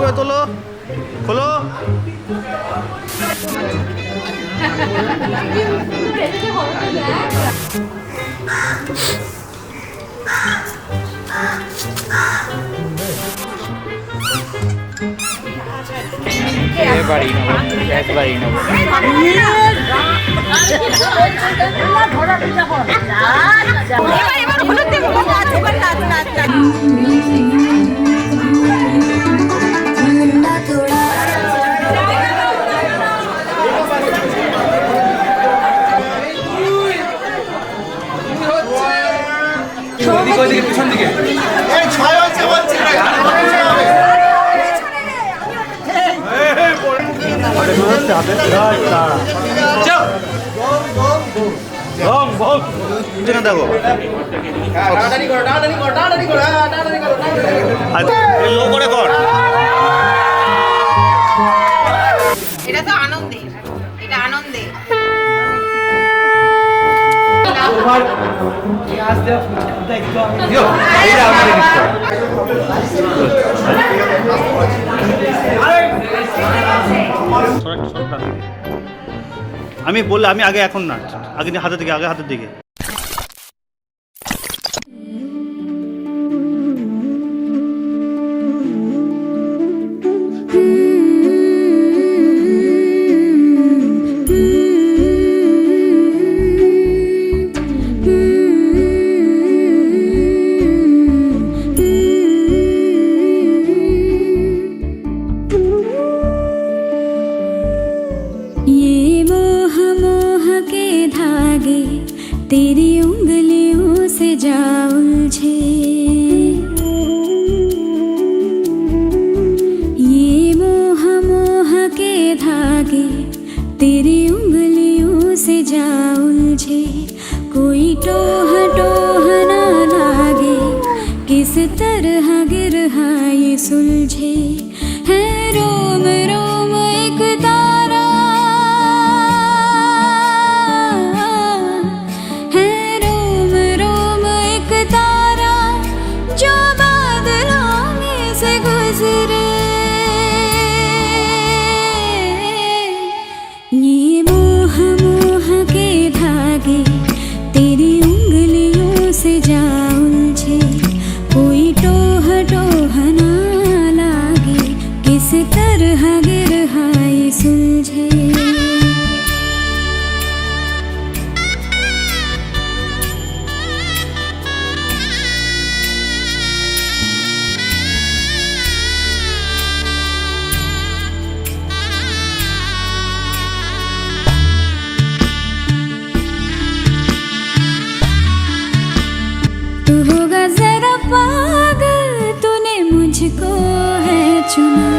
করে তোলো, খোলো। এবারই নেবো, একবারই নেবো। পিছন দিকে দেখো, লো করে কর। এটা তো আনন্দে, এটা আনন্দে। আমি বললে আমি আগে, এখন না, আগে হাতের দিকে, আগে হাতের দিকে। तेरी उंगलियों से जा उलझे, ये मोह मोह के धागे तेरी उंगलियों से जा उलझे। कोई टोह टोह ना लागे, किस तरह गिरहा ये सुलझे। है रोम रोम एक तारा, तेरी उंगलियों से जा उलझे। कोई टोह टोह ना लागे, किस तरह गिरहा ये सुलझे। तू होगा जरा पागल, तूने मुझको है चुना।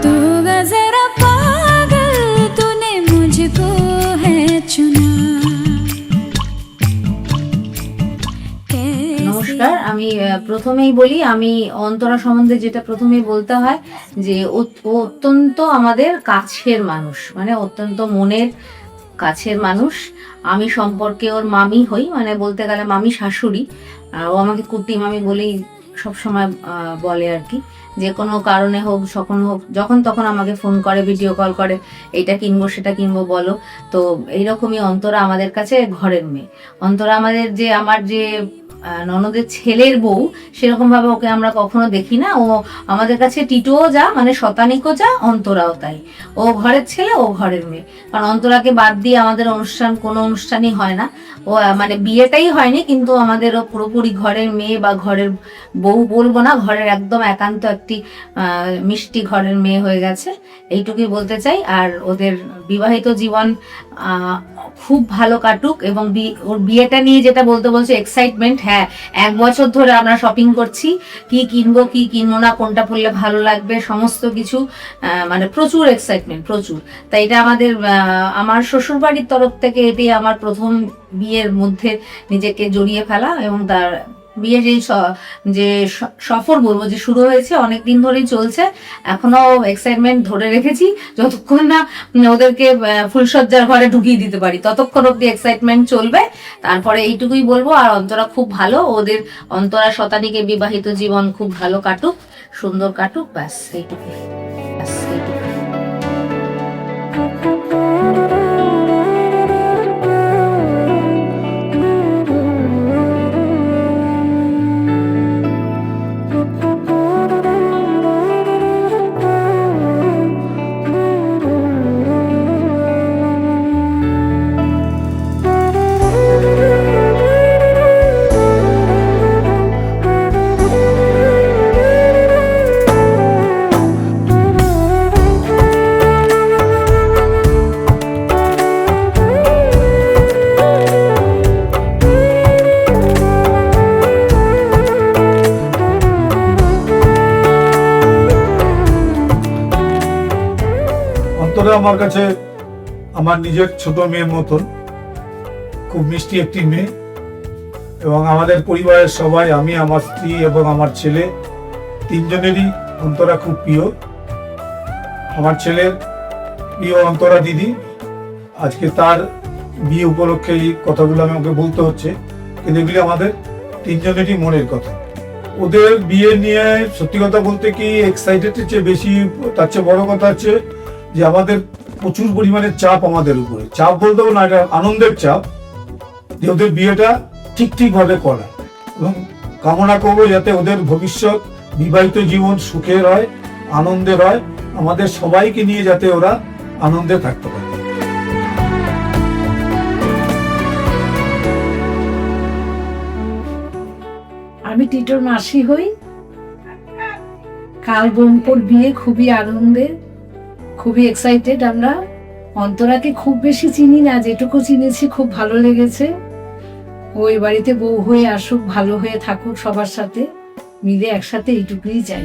तू होगा जरा पागल, तूने मुझको है चुना। নমস্কার, আমি প্রথমেই বলি, আমি অন্তরা সম্বন্ধে যেটা প্রথমেই বলতে হয় যে ও অত্যন্ত আমাদের কাছের মানুষ, মানে অত্যন্ত মনের কাছের মানুষ। আমি সম্পর্কে ওর মামি হই, মানে বলতে গেলে মামি শাশুড়ি। ও আমাকে কুটি মামি বলেই সবসময় বলে আর কি। যে কোনো কারণে হোক, যখন তখন আমাকে ফোন করে, ভিডিও কল করে, এইটা কিনবো সেটা কিনবো বলো। তো এইরকমই অন্তরা আমাদের কাছে ঘরের মেয়ে। অন্তরা আমার যে ননদের ছেলের বউ, সেরকম ভাবে ওকে আমরা কখনো দেখি না। ও আমাদের কাছে টিটোও যা, মানে শতানিকও যা, অন্তরাও তাই। ও ঘরের ছেলে, ও ঘরের মেয়ে। কারণ অন্তরাকে বাদ দিয়ে আমাদের কোনো অনুষ্ঠানই হয় না। ও মানে বিয়েটাই হয়নি, কিন্তু আমাদের ও পুরোপুরি ঘরের মেয়ে বা ঘরের বউ বলবো না, ঘরের একদম একান্ত একটি মিষ্টি ঘরের মেয়ে হয়ে গেছে, এইটুকুই বলতে চাই। আর ওদের বিবাহিত জীবন খুব ভালো কাটুক। এবং ওর বিয়েটা নিয়ে যেটা বলছো এক্সাইটমেন্ট, হ্যাঁ 1 বছর ধরে আমরা শপিং করছি, কি কিনবো কি কিনবো না, কোনটা পরলে ভালো লাগবে, সমস্ত কিছু মানে প্রচুর এক্সাইটমেন্ট, প্রচুর। তাই এটা আমার শ্বশুর বাড়ির তরফ থেকে এটাই আমার প্রথম বিয়ের মধ্যে নিজেকে জড়িয়ে ফেলা এবং তার বিয়ে যে সফর বলবো যে শুরু হয়েছে, অনেক দিন ধরেই চলছে। এখনো এক্সাইটমেন্ট ধরে রেখেছি, যতক্ষণ না ওদেরকে ফুলসজ্জার ঘরে ঢুকিয়ে দিতে পারি ততক্ষণ অব্দি এক্সাইটমেন্ট চলবে। তারপরে এইটুকুই বলবো, আর অন্তরা খুব ভালো, ওদের অন্তরা শতানিকে বিবাহিত জীবন খুব ভালো কাটুক, সুন্দর কাটুক, ব্যাস এইটুকুই। অন্তরা আমার কাছে আমার নিজের ছোট মেয়ের মতন, খুব মিষ্টি একটি মেয়ে। এবং আমাদের পরিবারের সবাই, আমি, আমার স্ত্রী এবং আমার ছেলে, তিনজনেরই অন্তরা খুব প্রিয়। আমার ছেলের প্রিয় অন্তরা দিদি, আজকে তার বিয়ে উপলক্ষে এই কথাগুলো আমাকে বলতে হচ্ছে, কিন্তু এগুলি আমাদের তিনজনেরই মনের কথা। ওদের বিয়ে নিয়ে সত্যি কথা বলতে কি এক্সাইটেডের চেয়ে বেশি, তার চেয়ে বড় কথা হচ্ছে যে আমাদের প্রচুর পরিমাণে চাপ আমাদের উপরে। চাপ বলতে না, এটা আনন্দের চাপ যে ওদের বিয়েটা ঠিকভাবে করা, এবং কামনা করবো যাতে ওদের ভবিষ্যৎ বিবাহিত জীবন সুখের হয়, আনন্দের হয়, আমাদের সবাইকে নিয়ে যাতে ওরা আনন্দে থাকতে পারে। আমি টিটোর মাসি হই। কাল বোনপোর বিয়ে, খুবই আনন্দের, খুবই এক্সাইটেড আমরা। অন্তরাকে খুব বেশি চিনি না, যেটুকু চিনেছি খুব ভালো লেগেছে। ওই বাড়িতে বউ হয়ে আসুক, ভালো হয়ে থাকুক, সবার সাথে মিলে একসাথে, এইটুকুই চাই।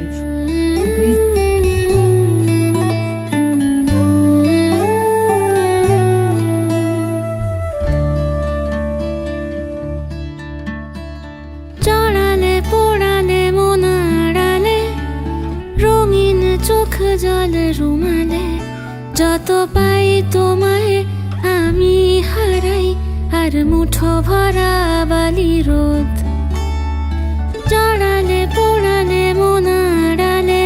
জড়ালে পোড়ালে মনাড়ালে রঙিন চোখ জল রুমালে, যত পাই তোমায় আমি হারাই, আর মুঠো ভরা বালি রোদ। জড়ালে পোড়ালে মনাড়ালে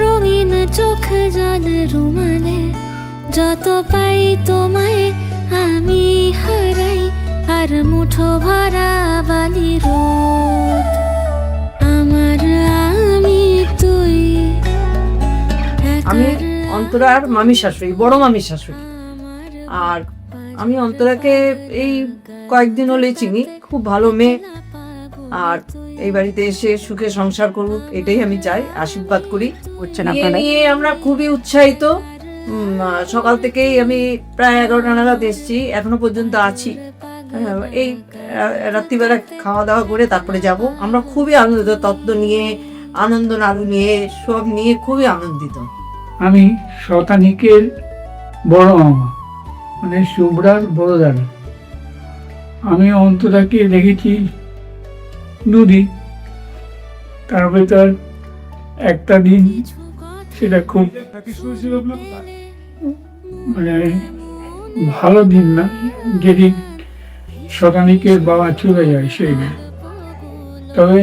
রঙিন চোখ জল রুমালে, যত পাই তোমায় আমি হারাই, আর মুঠো ভরা বালি রোদ। আমার আমি তুই। আমি অন্তরার মামি শাশুড়ি, বড় মামি শাশুড়ি। আর আমি অন্তরাকে এই কয়েকদিন হলেই চিনি, খুব ভালো মেয়ে। আর এই বাড়িতে এসে সুখে সংসার করুক, এটাই আমি চাই, আশীর্বাদ করি। বিয়ে নিয়ে আমরা খুবই উৎসাহিত। সকাল থেকেই আমি প্রায় 11টা নাগাদ এসেছি, এখনো পর্যন্ত আছি। এই রাত্রিবেলা খাওয়া দাওয়া করে তারপরে যাব। আমরা খুবই আনন্দিত, তত্ত্ব নিয়ে, আনন্দ নাড়ু নিয়ে, সব নিয়ে খুবই আনন্দিত। আমি শতানিকের বড় মামা, মানে শুভ্রার বড় দাদা। আমি অন্তরাকে দেখেছি দুদিন, তার ভেতর একটা দিন সেটা খুব মানে ভালো দিন না, যেদিন শতানিকের বাবা চলে যায় সেই দিন। তবে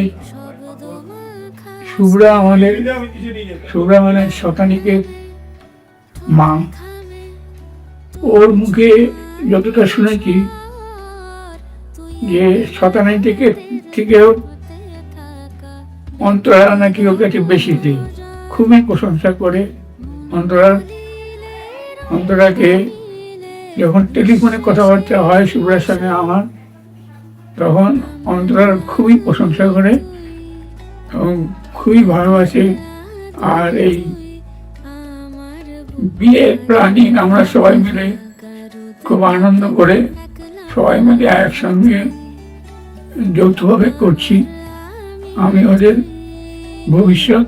শুভ্রা মানে শতানিকের মা। ওর মুখে যতটা শুনেছি যে শতানি থেকেও অন্তরা নাকি ওর কাছে বেশি দিই, খুবই প্রশংসা করে অন্তরাকে। যখন টেলিফোনে কথাবার্তা হয় শুভ্রার সঙ্গে আমার, তখন অন্তরার খুবই প্রশংসা করে এবং খুবই ভালোবাসে। আর এই বিয়ের প্ল্যানিং আমরা সবাই মিলে খুব আনন্দ করে সবাই মিলে একসঙ্গে যৌথভাবে করছি। আমি ওদের ভবিষ্যৎ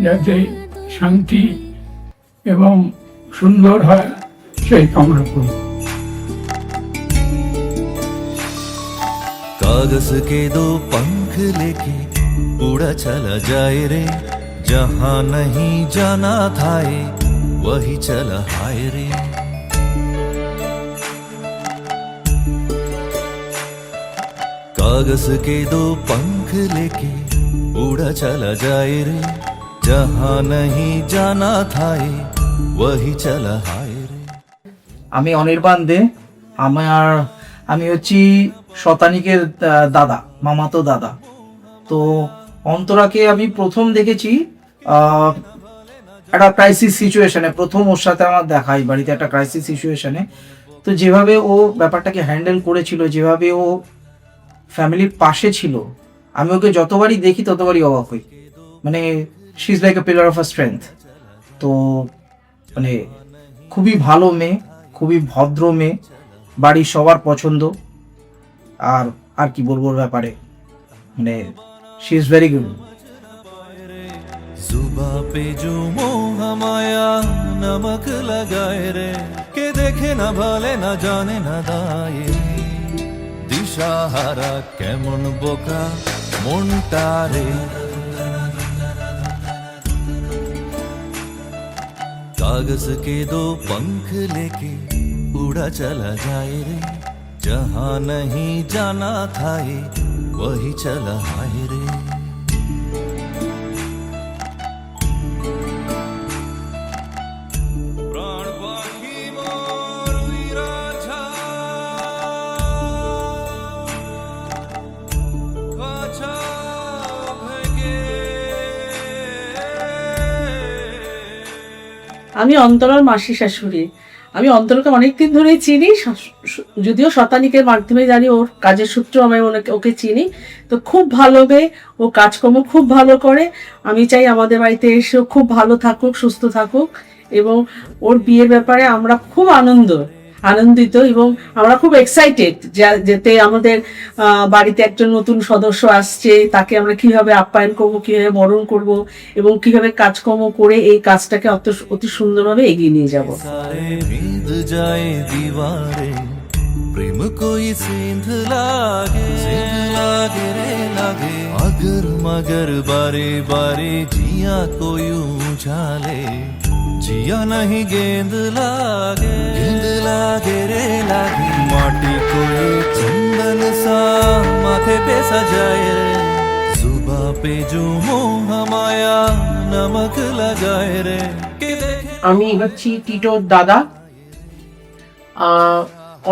যাতে শান্তি এবং সুন্দর হয় সেই কামনা করি। कागज के दो पंख लेके उड़ा चला जाए रे, जहां नहीं जाना था ये वही चला हाय रे। कागज के दो पंख लेके उड़ा चला जाए रे, जहां नहीं जाना था ये वही चला हाय रे। আমি অনির্বাণ দে। আমি হচ্ছি শতানিকের দাদা, মামাতো দাদা। তো অন্তরাকে আমি প্রথম দেখেছি একটা ক্রাইসিস সিচুয়েশনে, প্রথম ওর সাথে আমার দেখা এই বাড়িতে একটা ক্রাইসিস সিচুয়েশনে। তো যেভাবে ও ব্যাপারটাকে হ্যান্ডেল করেছিল, যেভাবে ও ফ্যামিলির পাশে ছিল, আমি ওকে যতবারই দেখি ততবারই অবাক হই। মানে she is like a pillar of a strength. তো মানে খুবই ভালো মেয়ে, খুবই ভদ্র মেয়ে, বাড়ির সবার পছন্দ। আর কি বলবো ওর ব্যাপারে, মানে শি ইজ ভেরি গুড। जुबा पे जो मोह माया नमक लगाए रे, के देखे ना भले ना जाने ना दाए, दिशाहारा केमन बोका मोनटा रे। कागज के दो पंख लेके उड़ा चला जाए रे, जहां नहीं जाना था ये वही चला हाय रे। আমি অন্তরার মাসি শাশুড়ি। আমি অন্তরকে অনেকদিন ধরেই চিনি, যদিও শতানিকের মাধ্যমে জানি, ওর কাজের সূত্র আমি ওকে চিনি। তো খুব ভালো মেয়ে, ও কাজকর্ম খুব ভালো করে। আমি চাই আমাদের বাড়িতে এসেও খুব ভালো থাকুক, সুস্থ থাকুক। এবং ওর বিয়ের ব্যাপারে আমরা খুব আনন্দিত এবং আমরা খুব এক্সাইটেড যেতে আমাদের বাড়িতে একজন নতুন সদস্য আসছে, তাকে আমরা কিভাবে আপ্যায়ন করব, কিভাবে বরণ করব এবং কিভাবে কাজকর্ম করে এই কাজটাকে অতি সুন্দরভাবে এগিয়ে নিয়ে যাব। प्रेम कोई सेंध लागे रे लागे, अगर मगर बारे बारे जिया कोई उछाले, जिया नहीं गेंद लागे रे लागे, माटी कोई चंदन सा माथे पे सजाए रे, जुबा पे जो मोह माया नमक लगाए रे। আমি হচ্ছি টিটোর দাদা।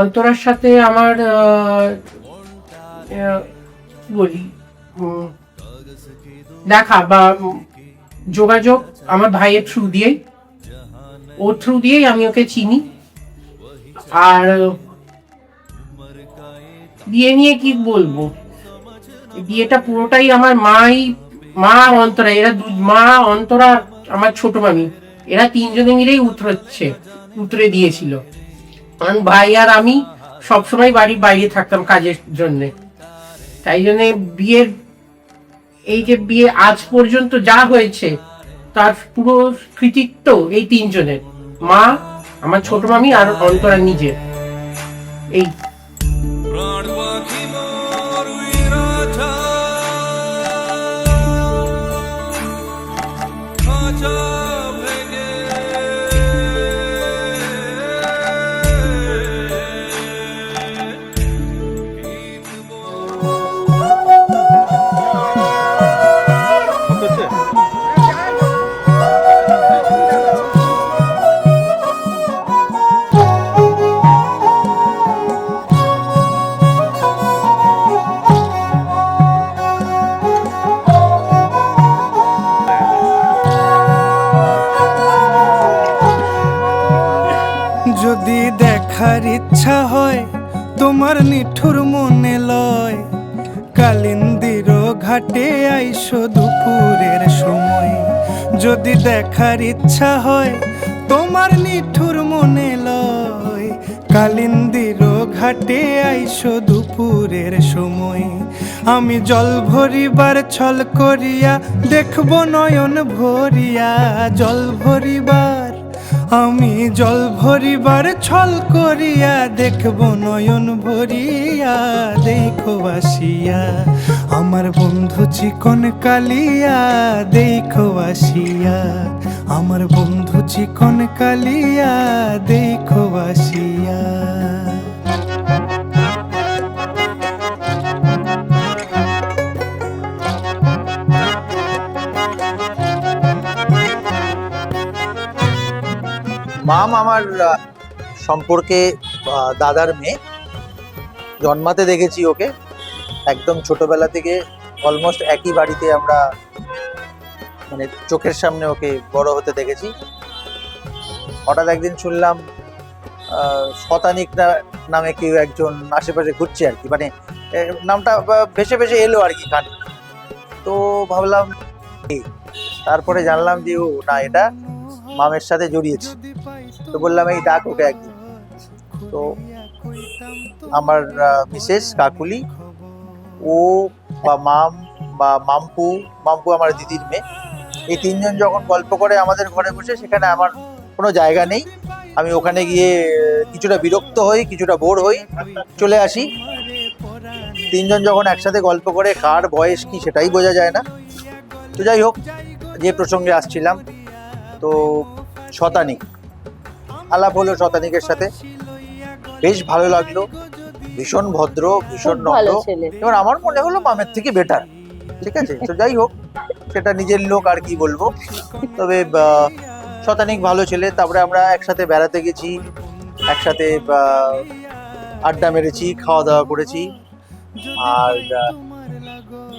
অন্তরার সাথে আমার বলি দেখা বা যোগাযোগ আমার ভাইয়ের থ্রু দিয়েই, ওর থ্রু দিয়েই আমি ওকে চিনি। আর বিয়ে নিয়ে কি বলবো, বিয়েটা পুরোটাই আমার মা অন্তরা, এরা মা অন্তরা আমার ছোট মামি, এরা তিনজনে মিলেই উতরে দিয়েছিল। কারণ ভাই আর আমি সবসময় বাড়ির বাইরে থাকতাম কাজের জন্য। তাই জন্য বিয়ে আজ পর্যন্ত যা হয়েছে তার পুরো কৃতিত্ব এই তিনজনের, মা, আমার ছোট মামি আর অন্তরা নিজের। এই যদি দেখার ইচ্ছা হয় তোমার নিঠুর মনে লয়, কালিন্দির ঘাটে আইসো দুপুরের সময়। যদি দেখার ইচ্ছা হয় তোমার নিঠুর মনে লয়, কালিন্দির ঘাটে আইসো দুপুরের সময়। আমি জল ভরিবার ছল করিয়া দেখব নয়ন ভরিয়া, জল ভরিবার আমি জল ভরিবার ছল করিয়া দেখব নয়ন ভরিয়া, দেখো আসিয়া আমার বন্ধু চিকন কালিয়া, দেখো আসিয়া আমার বন্ধু চিকন কালিয়া, দেখো আসিয়া। মাম আমার সম্পর্কে দাদার মেয়ে, জন্মাতে দেখেছি ওকে, একদম ছোটবেলা থেকে অলমোস্ট একই বাড়িতে আমরা মানে চোখের সামনে ওকে বড় হতে দেখেছি। হঠাৎ একদিন শুনলাম শতানিক নামে কেউ একজন আশেপাশে ঘুরছে আর কি, মানে নামটা ভেসে ভেসে এলো আর কি কানে। তো ভাবলাম, তারপরে জানলাম যে ও না, এটা মামের সাথে জড়িয়েছে। তো বললাম এই ডাক ওকে একদিন। তো আমার মিসেস কাকুলি, ও বা মাম বা মাম্পু, মাম্পু আমার দিদির মেয়ে, এই তিনজন যখন গল্প করে আমাদের ঘরে বসে, সেখানে আমার কোনো জায়গা নেই। আমি ওখানে গিয়ে কিছুটা বিরক্ত হই, কিছুটা বোর হই, চলে আসি। তিনজন যখন একসাথে গল্প করে, কার বয়স কি সেটাই বোঝা যায় না। তো যাই হোক, যে প্রসঙ্গে আসছিলাম, তো শতানিক আলাপ হলো শতানিকের সাথে, বেশ ভালো লাগলো, ভীষণ ভদ্র, ভীষণ নম্র, এবার আমার মনে হলো মামের থেকে বেটার। ঠিক আছে, তো যাই হোক, সেটা নিজের লোক, আর কি বলবো। তবে শতানিক ভালো ছেলে। তারপরে আমরা একসাথে বেড়াতে গেছি, একসাথে আড্ডা মেরেছি, খাওয়া দাওয়া করেছি। আর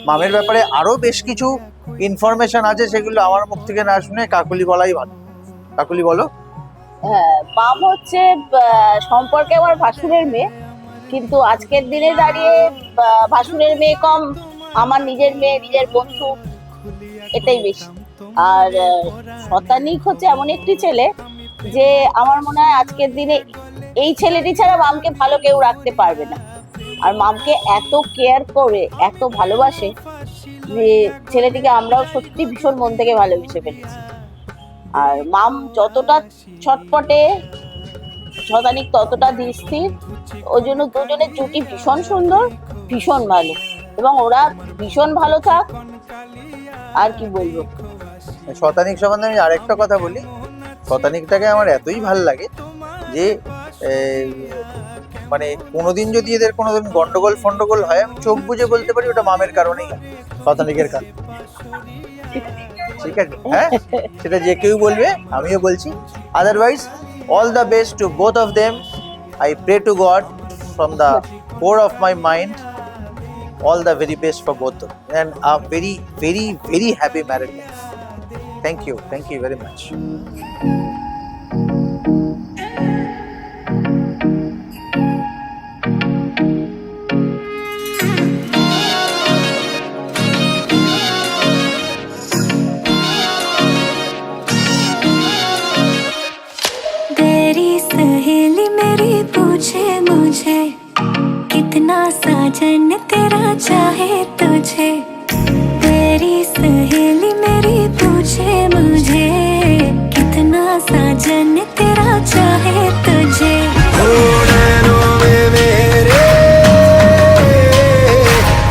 মামের ব্যাপারে আরো বেশ কিছু ইনফরমেশন আছে, সেগুলো আমার মুখ থেকে না শুনে কাকুলি বলাই ভালো। কাকুলি বলো। হ্যাঁ, মাম হচ্ছে সম্পর্কে আমার ভাসুরের মেয়ে, কিন্তু আজকের দিনে দাঁড়িয়ে ভাসুরের মেয়ে কম, আমার নিজের মেয়ে, নিজের বন্ধু, এটাই বেশি। আর শতানিক হচ্ছে এমন একটি ছেলে যে আমার মনে হয় আজকের দিনে এই ছেলেটি ছাড়া মামকে ভালো কেউ রাখতে পারবে না। আর মামকে এত কেয়ার করে, এত ভালোবাসে যে ছেলেটিকে আমরাও সত্যি ভীষণ মন থেকে ভালোবেসে ফেলেছি। আর মাম যতটা ছটপটে, শতানিক ততটা ধীরস্থির। ওই জন্য দুজনের জুটি ভীষণ সুন্দর, ভীষণ ভালো, এবং ওরা ভীষণ ভালো থাক। আর কি বলবো, শতানিক সম্বন্ধে আমি আরেকটা কথা বলি। শতানিকটাকে আমার এতই ভালো লাগে যে মানে কোনোদিন যদি এদের কোনোদিন গন্ডগোল ফন্ডগোল হয়, আমি চোখ বুঝে বলতে পারি ওটা মামের কারণেই, শতানিকের কারণে। ঠিক আছে, হ্যাঁ, সেটা যে কেউ বলবে, আমিও বলছি। Otherwise all the best to both of them. I pray to God from the core of my mind, all the very best for both of them, and a very, very, very happy married life. Thank you very much. सहेली मेरी पूछे मुझे, कितना साजन तेरा चाहे तुझे। तेरी सहेली मेरी पूछे मुझे, कितना साजन तेरा चाहे तुझे। नैनों में मेरे,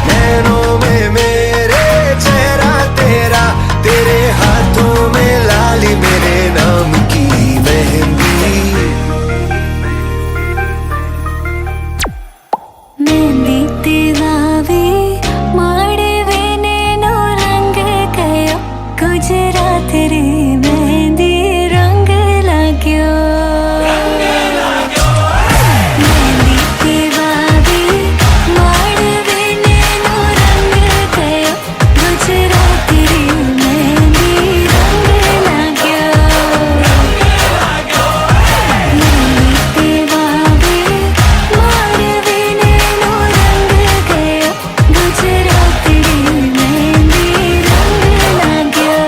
नैनों में मेरे चेहरा तेरा, तेरे हाथों में लाली मेरे नाम की मेहंदी। मेहंदी तेवावे माड़वे नैनो रंग गयो, गुजरात रे मेहंदी रंग लाग्यो। मेहंदी तेवावे माड़वे नैनो रंग गयो, गुजरात रे मेहंदी रंग लाग्यो। मेहंदी तेवावे माड़वे नैनो रंग गयो, गुजरात रे मेहंदी रंग लाग्यो।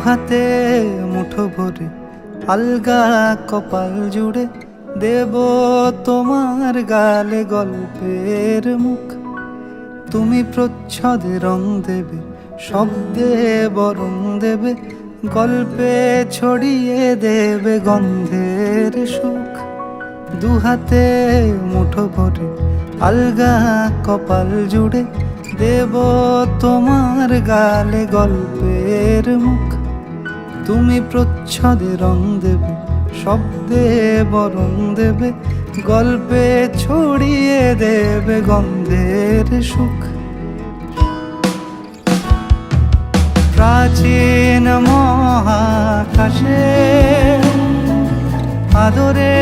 দুহাতে মুঠো ভরে আলগা কপাল জুড়ে দেব তোমার গালে গল্পের মুখ। তুমি প্রচ্ছদে রং দেবে, শব্দে বরং দেবে, গল্পে ছড়িয়ে দেবে গন্ধের সুখ। দুহাতে মুঠো ভরে আলগা কপাল জুড়ে দেব তোমার গালে গল্পের মুখ। তুমি প্রচ্ছদে রং দেবে, শব্দে বরং দেবে, গল্পে ছড়িয়ে দেবে গন্ধের সুখ। প্রাচীন মহাকাশে আদরে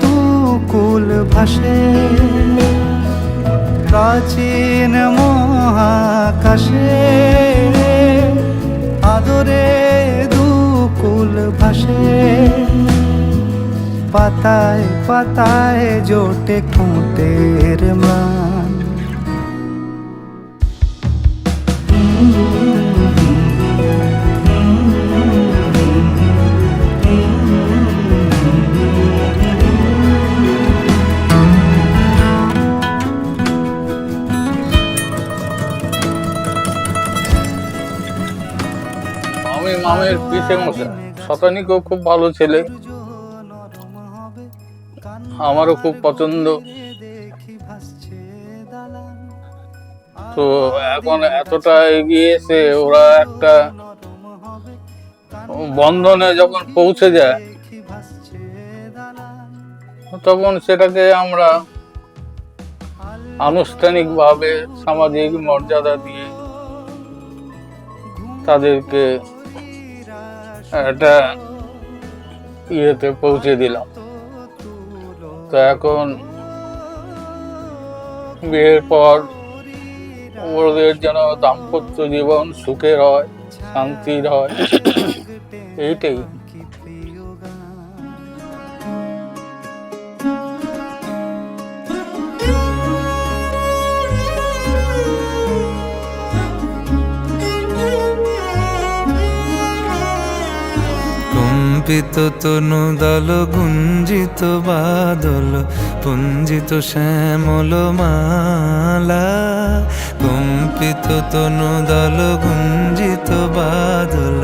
দুকুল ভাসে, প্রাচীন মহাকাশে আদরে দুকুল ভাসে। পাতায় পাতায় জোটে খুঁটের মান। আমি মামের পিছে মশা। শতানিকও খুব ভালো ছেলে, আমারও খুব পছন্দ। তো এখন এতটা এগিয়েছে, ওরা একটা বন্ধনে যখন পৌঁছে যায় তখন সেটাকে আমরা আনুষ্ঠানিকভাবে সামাজিক মর্যাদা দিয়ে তাদেরকে একটা ইয়েতে পৌঁছে দিলাম। তো এখন বিয়ের পর ওদের যেন দাম্পত্য জীবন সুখের হয়, শান্তির হয়, এইটাই। কম্পিত তনু দল গুঞ্জিত বাদল পুঞ্জিত শ্যামল মালা। কম্পিত তনু দল গুঞ্জিত বাদল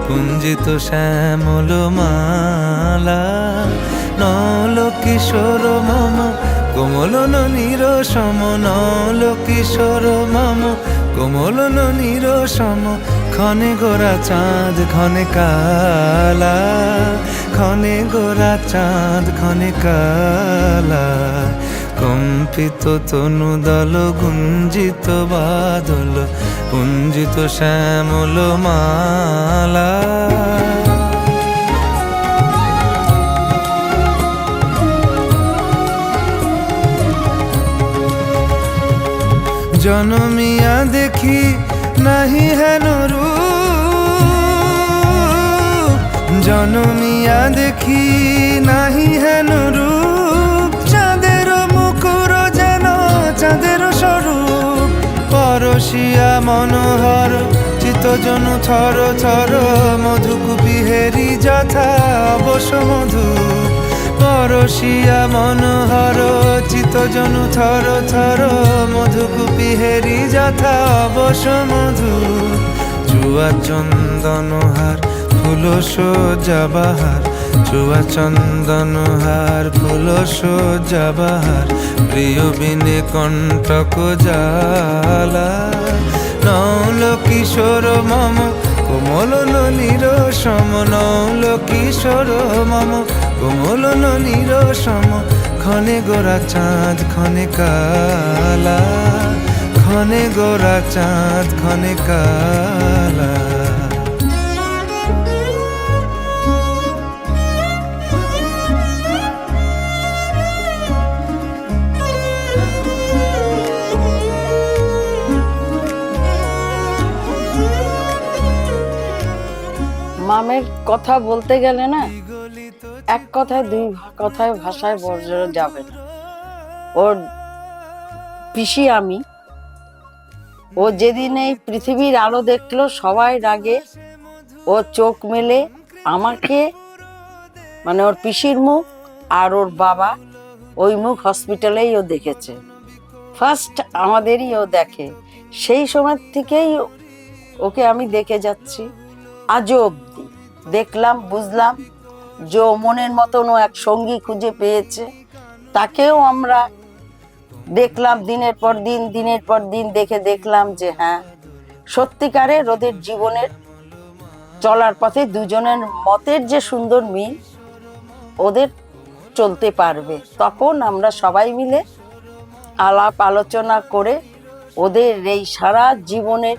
পুঞ্জিত শ্যামল মালা। নল কিশোর মম কোমল ননীর সম, নল কিশোর মম কোমল ননীর সম। ক্ষণে গোরা চাঁদ ক্ষণে কালা, ক্ষণে গোরা চাঁদ ক্ষণে কালা। কম্পিত তনু দল গুঞ্জিত বাদল পুঞ্জিত শ্যামল মালা। জনমিয়া দেখি নাহি হেন রূপ, জনমিয়া দেখি নাহি হেন রূপ। চাঁদের মুকুর যেন চাঁদের স্বরূপ, পরশিয়া মনোহর চিত্তজনু থর থর। মধুকুপি হেরি যথা অবশ মধু, পরশিয়া মনোহর চিত্তজনু থর থর। মধুকুপি হেরি যথা অবশ মধু। চুয়া চন্দনহার ফুল সজ্জা বাহার, চুয়া চন্দনহার ফুল সজ্জা বাহার। প্রিয় বিনে কণ্টক জ্বালা। নৌল কিশোর মম কোমল ননীর সম, নৌল কিশোর মম কোমল ননীর সম। ক্ষণে গোরা চাঁদ ক্ষণে কালা, ক্ষণে গোরা চাঁদ ক্ষণে কালা। মামের কথা বলতে গেলে না, এক কথায় দুই কথায় ভাষায় বর্জ্য যাবে না। ওর পিসি আমি, ও যেদিন এই পৃথিবীর আলো দেখলো সবাই রাগে ও চোখ মেলে আমাকে, মানে ওর পিসির মুখ আর ওর বাবা, ওই মুখ হসপিটালেই ও দেখেছে। ফার্স্ট আমাদেরই ও দেখে। সেই সময় থেকেই ওকে আমি দেখে যাচ্ছি আজও অবধি। দেখলাম, বুঝলাম যে ও মনের মতন ও এক সঙ্গী খুঁজে পেয়েছে। তাকেও আমরা দেখলাম দিনের পর দিন দেখে দেখলাম যে হ্যাঁ, সত্যিকারের ওদের জীবনের চলার পথে দুজনের মতের যে সুন্দর মিল, ওদের চলতে পারবে। তখন আমরা সবাই মিলে আলাপ আলোচনা করে ওদের এই সারা জীবনের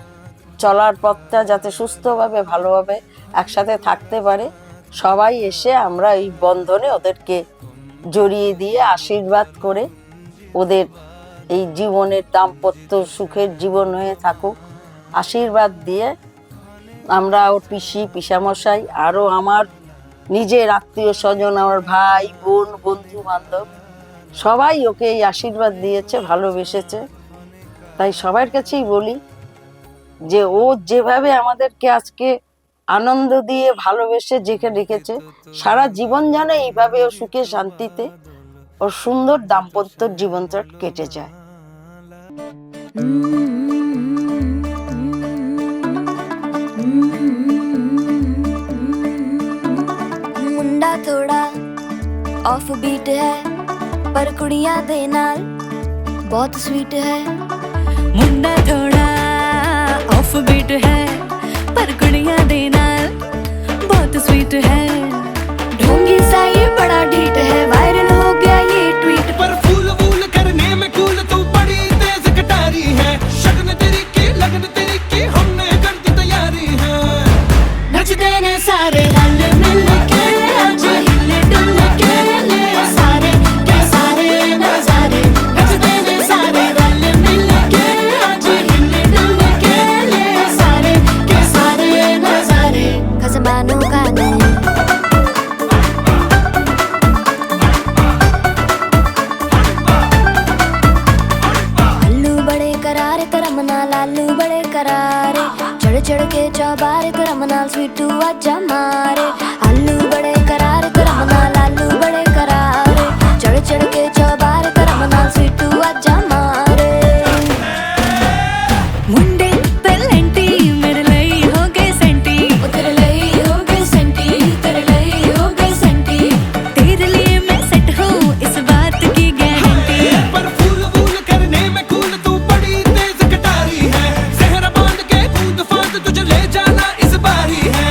চলার পথটা যাতে সুস্থভাবে ভালোভাবে একসাথে থাকতে পারে, সবাই এসে আমরা এই বন্ধনে ওদেরকে জড়িয়ে দিয়ে আশীর্বাদ করে ওদের এই জীবনের দাম্পত্য সুখের জীবন হয়ে থাকুক আশীর্বাদ দিয়ে আমরা ওর পিসি, পিসামশাই, আরও আমার নিজের আত্মীয় স্বজন, আমার ভাই বোন, বন্ধু বান্ধব সবাই ওকে এই আশীর্বাদ দিয়েছে, ভালোবেসেছে। তাই সবার কাছেই বলি যে ও যেভাবে আমাদেরকে আজকে আনন্দ দিয়ে ভালোবেসে যেখানে রেখেছে, সারা জীবন যেন এইভাবে ও সুখে শান্তিতে ওর সুন্দর দাম্পত্য জীবনটা কেটে যায়। मुंडा थोड़ा ऑफ बीट है पर कुड़ियां दे नाल बहुत स्वीट है। मुंडा थोड़ा ऑफ बीट है पर कुड़ियां दे नाल बहुत स्वीट है। ढोंगी सा ये बड़ा ढीठ है, वायरल हो गया ये ट्वीट पर फूल वूल करने में कूल तू बड़ी तेज कटारी है। शगन तेरी की लगन तेरी की हमने कर दी तैयारी है। नच देने सारे रल मिल के आज हिले डुल के ले सारे के सारे नजारे। नच देने सारे रल मिल के आज हिले डुल के ले सारे के सारे नजारे। खजमानों का नहीं लालू बड़े करारे, चढ़ चढ़ के चौबारे तेरा मनाल स्वीटू आजा मारे। आलू बड़े करारे तेरा मनाल लालू बड़े करारे, चढ़ चढ़ के चौबारे तेरा मनाल स्वीटू आजा मारे। मुंडे पेलेंटी मेरे लिए हो गए सेंटी, तेरे लिए हो गए सेंटी, तेरे लिए हो गए सेंटी। तेरे लिए मैं सेट हूँ इस बात की गारंटी। पर फूल वूल करने में कूल तू बड़ी तेज कटारी है। जहरा बांध के कूद फांद तुझे ले जाना इस बारी है।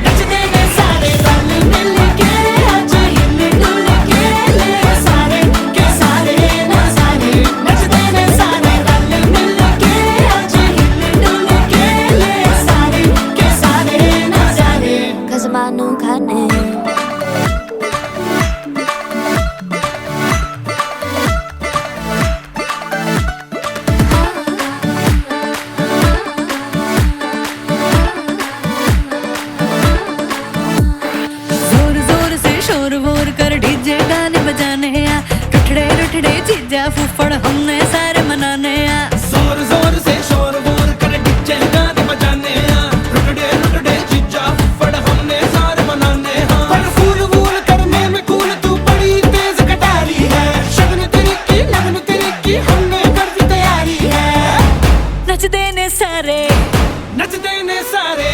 नच देने सारे रल मिल के आज हिल डुल के ले सारे के सारे नजारे। नच देने सारे रल मिल के आज हिल डुल के ले सारे के सारे नजारे। खजमानों खाने जोर जोर से शोर वोर कर डीजे गाने बजाने आ। रुठड़े रुठड़े चीजा फूफड़ हमने सारे मनाने आ। जोर जोर से शोर वोर कर डीजे गाने बजाने आ। रुठड़े रुठड़े चीजा फूफड़ हमने सारे मनाने आ। पर फूल वूल करने में कूल तू बड़ी तेज कटारी है। शगन तेरी की लगन तेरी की हमने कर दी तैयारी है। नच देने सारे, नच देने सारे,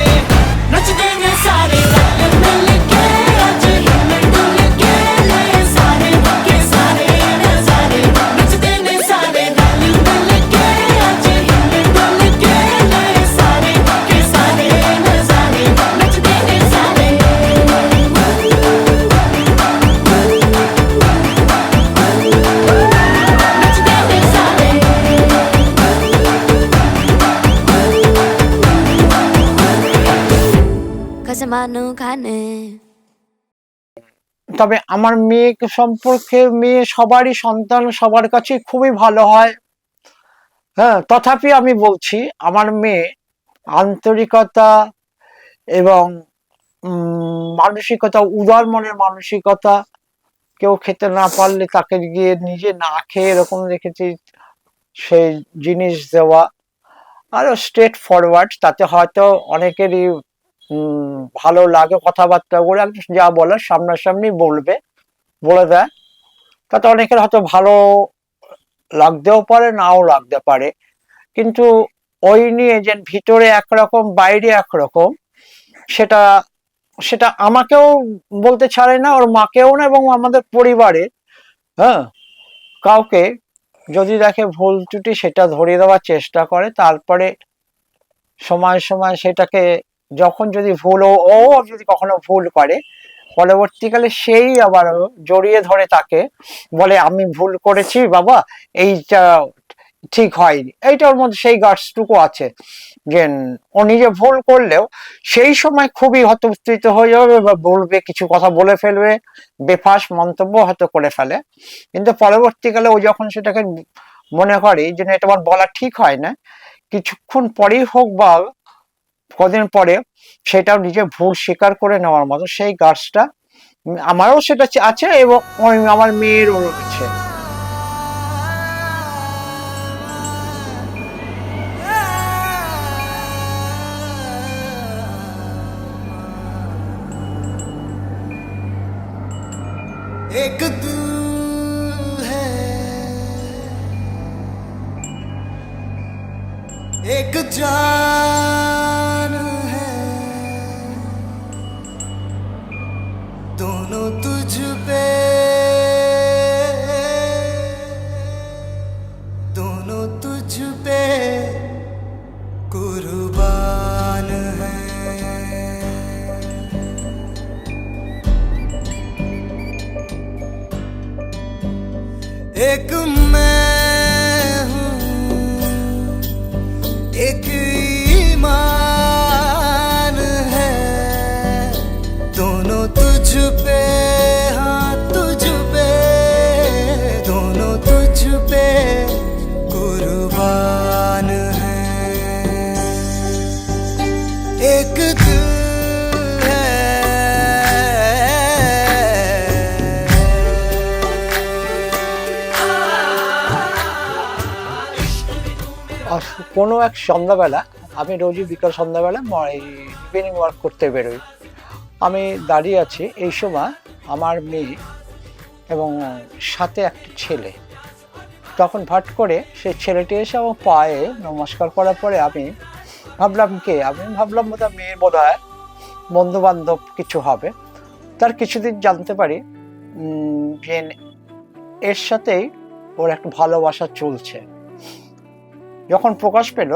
नच देने सारे रल मिल के आज हिल डुल के ले सारे के सारे नजारे। नच देने सारे रल मिल के आज हिल डुल के ले सारे के सारे नजारे। नच देने सारे नच देने सारे खजमानों खाने। তবে আমার মেয়েকে সম্পর্কে, মেয়ে সবারই সন্তান সবার কাছে খুবই ভালো হয়। হ্যাঁ, তথাপি আমি বলছি আমার মেয়ে আন্তরিকতা এবং মানসিকতা, উদার মনের মানসিকতা, কেউ খেতে না পারলে তাকে গিয়ে নিজে না খেয়ে এরকম দেখেছি সেই জিনিস দেওয়া, আরো স্ট্রেট ফরওয়ার্ড। তাতে হয়তো অনেকেরই ভালো লাগে কথাবার্তা বলে, যা বলার সামনাসামনি বলে দেয়। তাতে অনেকের হয়তো ভালো লাগতেও পারে, নাও লাগতে পারে, কিন্তু ওই নিয়ে যে ভিতরে একরকম বাইরে একরকম, সেটা সেটা আমাকেও বলতে ছাড়ে না, ওর মাকেও না, এবং আমাদের পরিবারে কাউকে যদি দেখে ভুল ত্রুটি সেটা ধরিয়ে দেওয়ার চেষ্টা করে। তারপরে সময় সময় সেটাকে যখন যদি ও যদি কখনো ভুল করে, পরবর্তীকালে সেই আবার জড়িয়ে ধরে তাকে বলে আমি ভুল করেছি বাবা, এইটা ঠিক হয়নি। এইটা ওর মধ্যে সেই গার্ডসটুকু আছে যে ও নিজে ভুল করলেও সেই সময় খুবই হয়তো উত্তেজিত হয়ে যাবে বা বলবে, কিছু কথা বলে ফেলবে, বেফাস মন্তব্য হয়তো করে ফেলে, কিন্তু পরবর্তীকালে ও যখন সেটাকে মনে করে যে এটা আমার বলা ঠিক হয় না, কিছুক্ষণ পরেই হোক বা কদিন পরে সেটাও নিজে ভুল স্বীকার করে নেওয়ার মতো সেই গার্ডসটা আমারও সেটা আছে এবং আমার মেয়েরও রয়েছে। एक दिल है, एक जान है, दोनों तुझ पे, दोनों तुझ पे कुर्बान है। एक मैं हूँ, एक ईमान है, दोनों तुझ पे, हाँ तुझ पे, दोनों तुझ पे कुर्बान है। एक दिल কোনো এক সন্ধ্যাবেলা, আমি রোজই বিকাল সন্ধ্যাবেলা ইভিনিং ওয়ার্ক করতে বেরোই। আমি দাঁড়িয়ে আছি, এই সময় আমার মেয়ে এবং সাথে একটা ছেলে, তখন ভাট করে সেই ছেলেটি এসে আমার পায়ে নমস্কার করার পরে আমি ভাবলাম বোধহয় মেয়ের বোধহয় বন্ধু বান্ধব কিছু হবে। তার কিছুদিন জানতে পারি যে এর সাথেই ওর একটা ভালোবাসা চলছে। যখন প্রকাশ পেল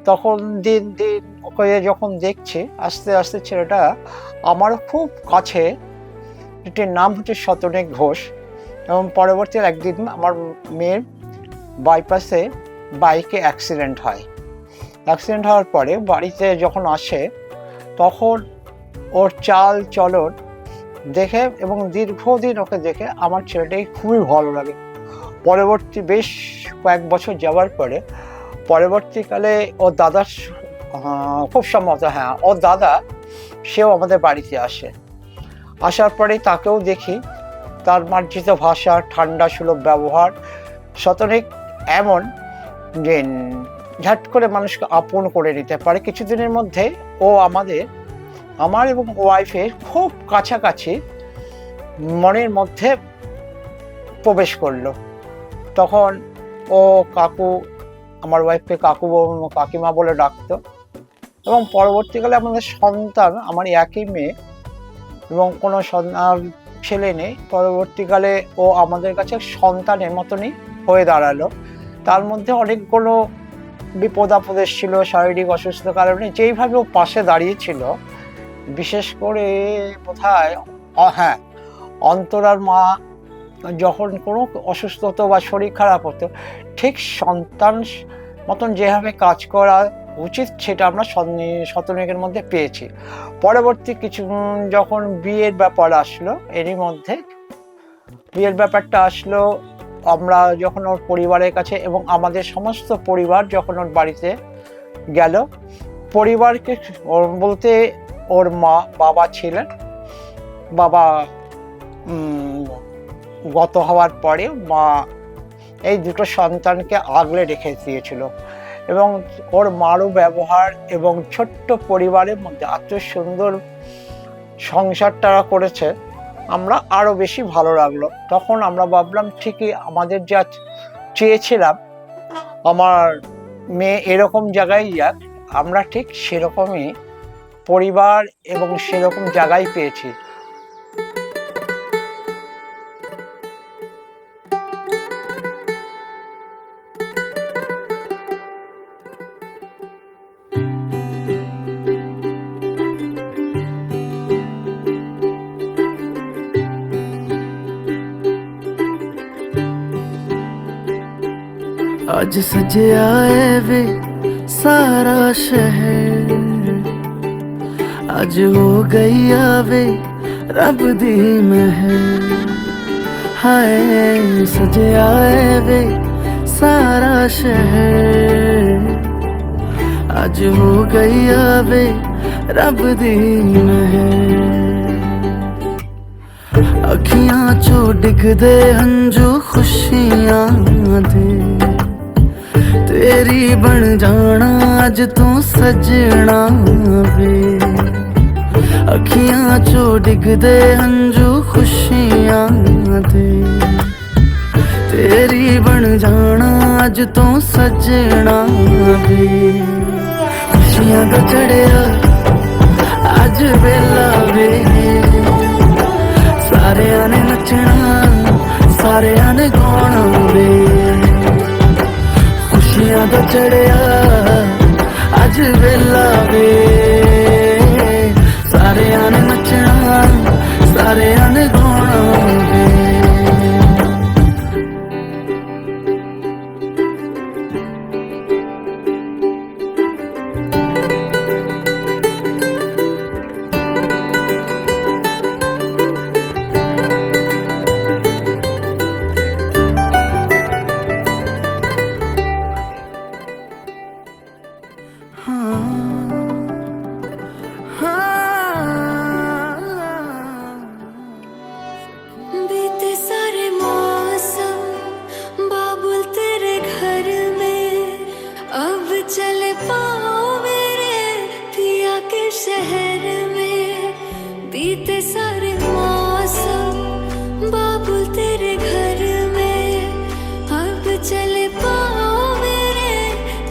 তখন দিন দিন ওকে যখন দেখছি, আস্তে আস্তে ছেলেটা আমার খুব কাছে, এটির নাম হচ্ছে শতনিক ঘোষ। এবং পরবর্তী একদিন আমার মেয়ের বাইপাসে বাইকে অ্যাক্সিডেন্ট হয়। অ্যাক্সিডেন্ট হওয়ার পরে বাড়িতে যখন আসে তখন ওর চাল চলন দেখে এবং দীর্ঘদিন ওকে দেখে আমার ছেলেটাকে খুবই ভালো লাগে। পরবর্তী বেশ কয়েক বছর যাওয়ার পরে পরবর্তীকালে ওর দাদার খুব সম্ভবত ওর দাদা সেও আমাদের বাড়িতে আসে। আসার পরে তাকেও দেখি, তার মার্জিত ভাষা, ঠান্ডা সুলভ ব্যবহার, শতনিক এমন যে ঝাট করে মানুষকে আপন করে নিতে পারে। কিছুদিনের মধ্যে ও আমার এবং ওয়াইফের খুব কাছাকাছি মনের মধ্যে প্রবেশ করলো। তখন ও আমার ওয়াইফকে কাকিমা বলে ডাকতো এবং পরবর্তীকালে আমাদের সন্তান, আমার একই মেয়ে এবং কোনো ছেলে নেই, পরবর্তীকালে ও আমাদের কাছে সন্তানের মতনই হয়ে দাঁড়ালো। তার মধ্যে অনেকগুলো বিপদ আপদ ছিল, শারীরিক অসুস্থতার কারণে যেইভাবে ও পাশে দাঁড়িয়েছিল, বিশেষ করে বোধহয় অন্তরার মা যখন কোনো অসুস্থ হতো বা শরীর খারাপ হতো, ঠিক সন্তান মতন যেভাবে কাজ করা উচিত সেটা আমরা শতনিকের মধ্যে পেয়েছি। পরবর্তী কিছু যখন বিয়ের ব্যাপার আসলো, এরই মধ্যে বিয়ের ব্যাপারটা আসলো, আমরা যখন ওর পরিবারের কাছে এবং আমাদের সমস্ত পরিবার যখন ওর বাড়িতে গেল, পরিবারকে বলতে ওর বাবা ছিলেন, বাবা গত হওয়ার পরে মা এই দুটো সন্তানকে আগলে রেখে দিয়েছিল এবং ওর মারও ব্যবহার এবং ছোট্ট পরিবারের মধ্যে এত সুন্দর সংসারটা করেছে, আমরা আরো বেশি ভালো লাগলো। তখন আমরা ভাবলাম ঠিকই আমাদের যা চেয়েছিলাম আমার মেয়ে এরকম জায়গায় যাক, আমরা ঠিক সেরকমই পরিবার এবং সেরকম জায়গায় পেয়েছি। आज सजे आए वे सारा शहर, आज हो गई आवे रब दी महर। हाय सजे आए वे सारा शहर, आज हो गई आवे रब दी महर। अखियां चो डिगदे हंजू खुशियां दे, तेरी बन जाना अज तू सजना वे। अखियां चो डिगदे हंजू खुशियां दे, तेरी बन जाना अज तू सजना वे। खुशियां दा चढ़िया अज वेला वे, सारियां ने नचना सारियां ने गाना वे। खुशियां दा चढ़िया अज वेला वे, सारियां ने नचना सारियां ने गाना वे। बीते सारे मौसम बाबुल तेरे घर में, अब चले पाओ मेरे पिया के शहर में। बीते सारे मौसम बाबुल तेरे घर में, अब चले पाओ मेरे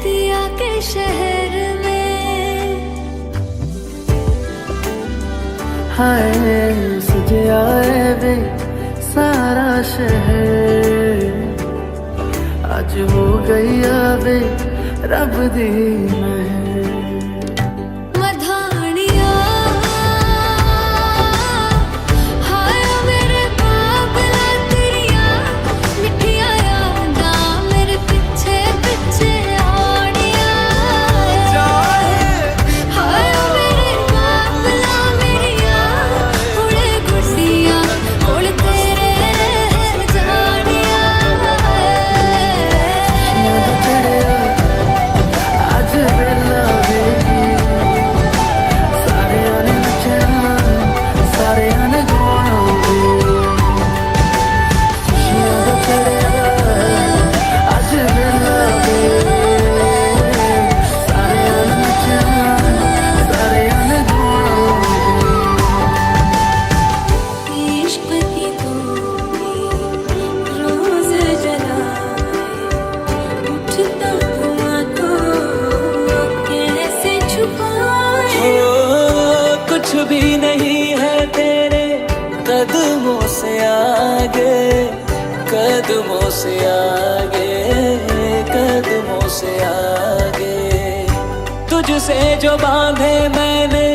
पिया के शहर में। हाय सजे आए वे सारा शहर, आज हो गई आवे रब दी महर। मधानिया हाय मेरे बाबला तेरिया, मिठिया यादा मेरे पिछे पिछे आनिया। हाय मेरे बाबला मेरिया, उड़े गुड़िया उड़ तेरे जानिया। आज वेला वे, सारियां ने नचना सारियां ने गाना वे। खुशियां दा चढ़िया आज वेला वे, सारियां ने नचना सारियां ने गाना वे। इश्क की तूने रोज जलाए, उठता धुआं को कैसे छुपाए। कुछ भी नहीं है तेरे कदमों से आगे, कदमों से आगे, कदमों से आगे। तुझसे जो बांधे मैंने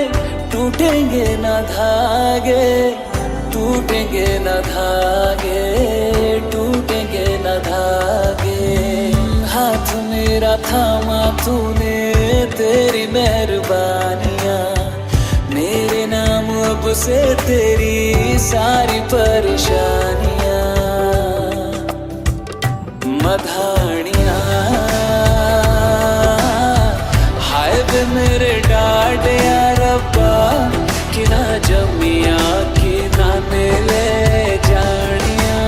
टूटेंगे न धागे, टूटेंगे न धागे, टूटेंगे न धागे। हाथ मेरा थामा तूने, तेरी मेहरबानियां मेरे नाम अब से तेरी सारी परेशानियां। मधानियां हाय वे मेरे डाडिया रब्बा, कि ना जमिया कि ना मेले जानिया।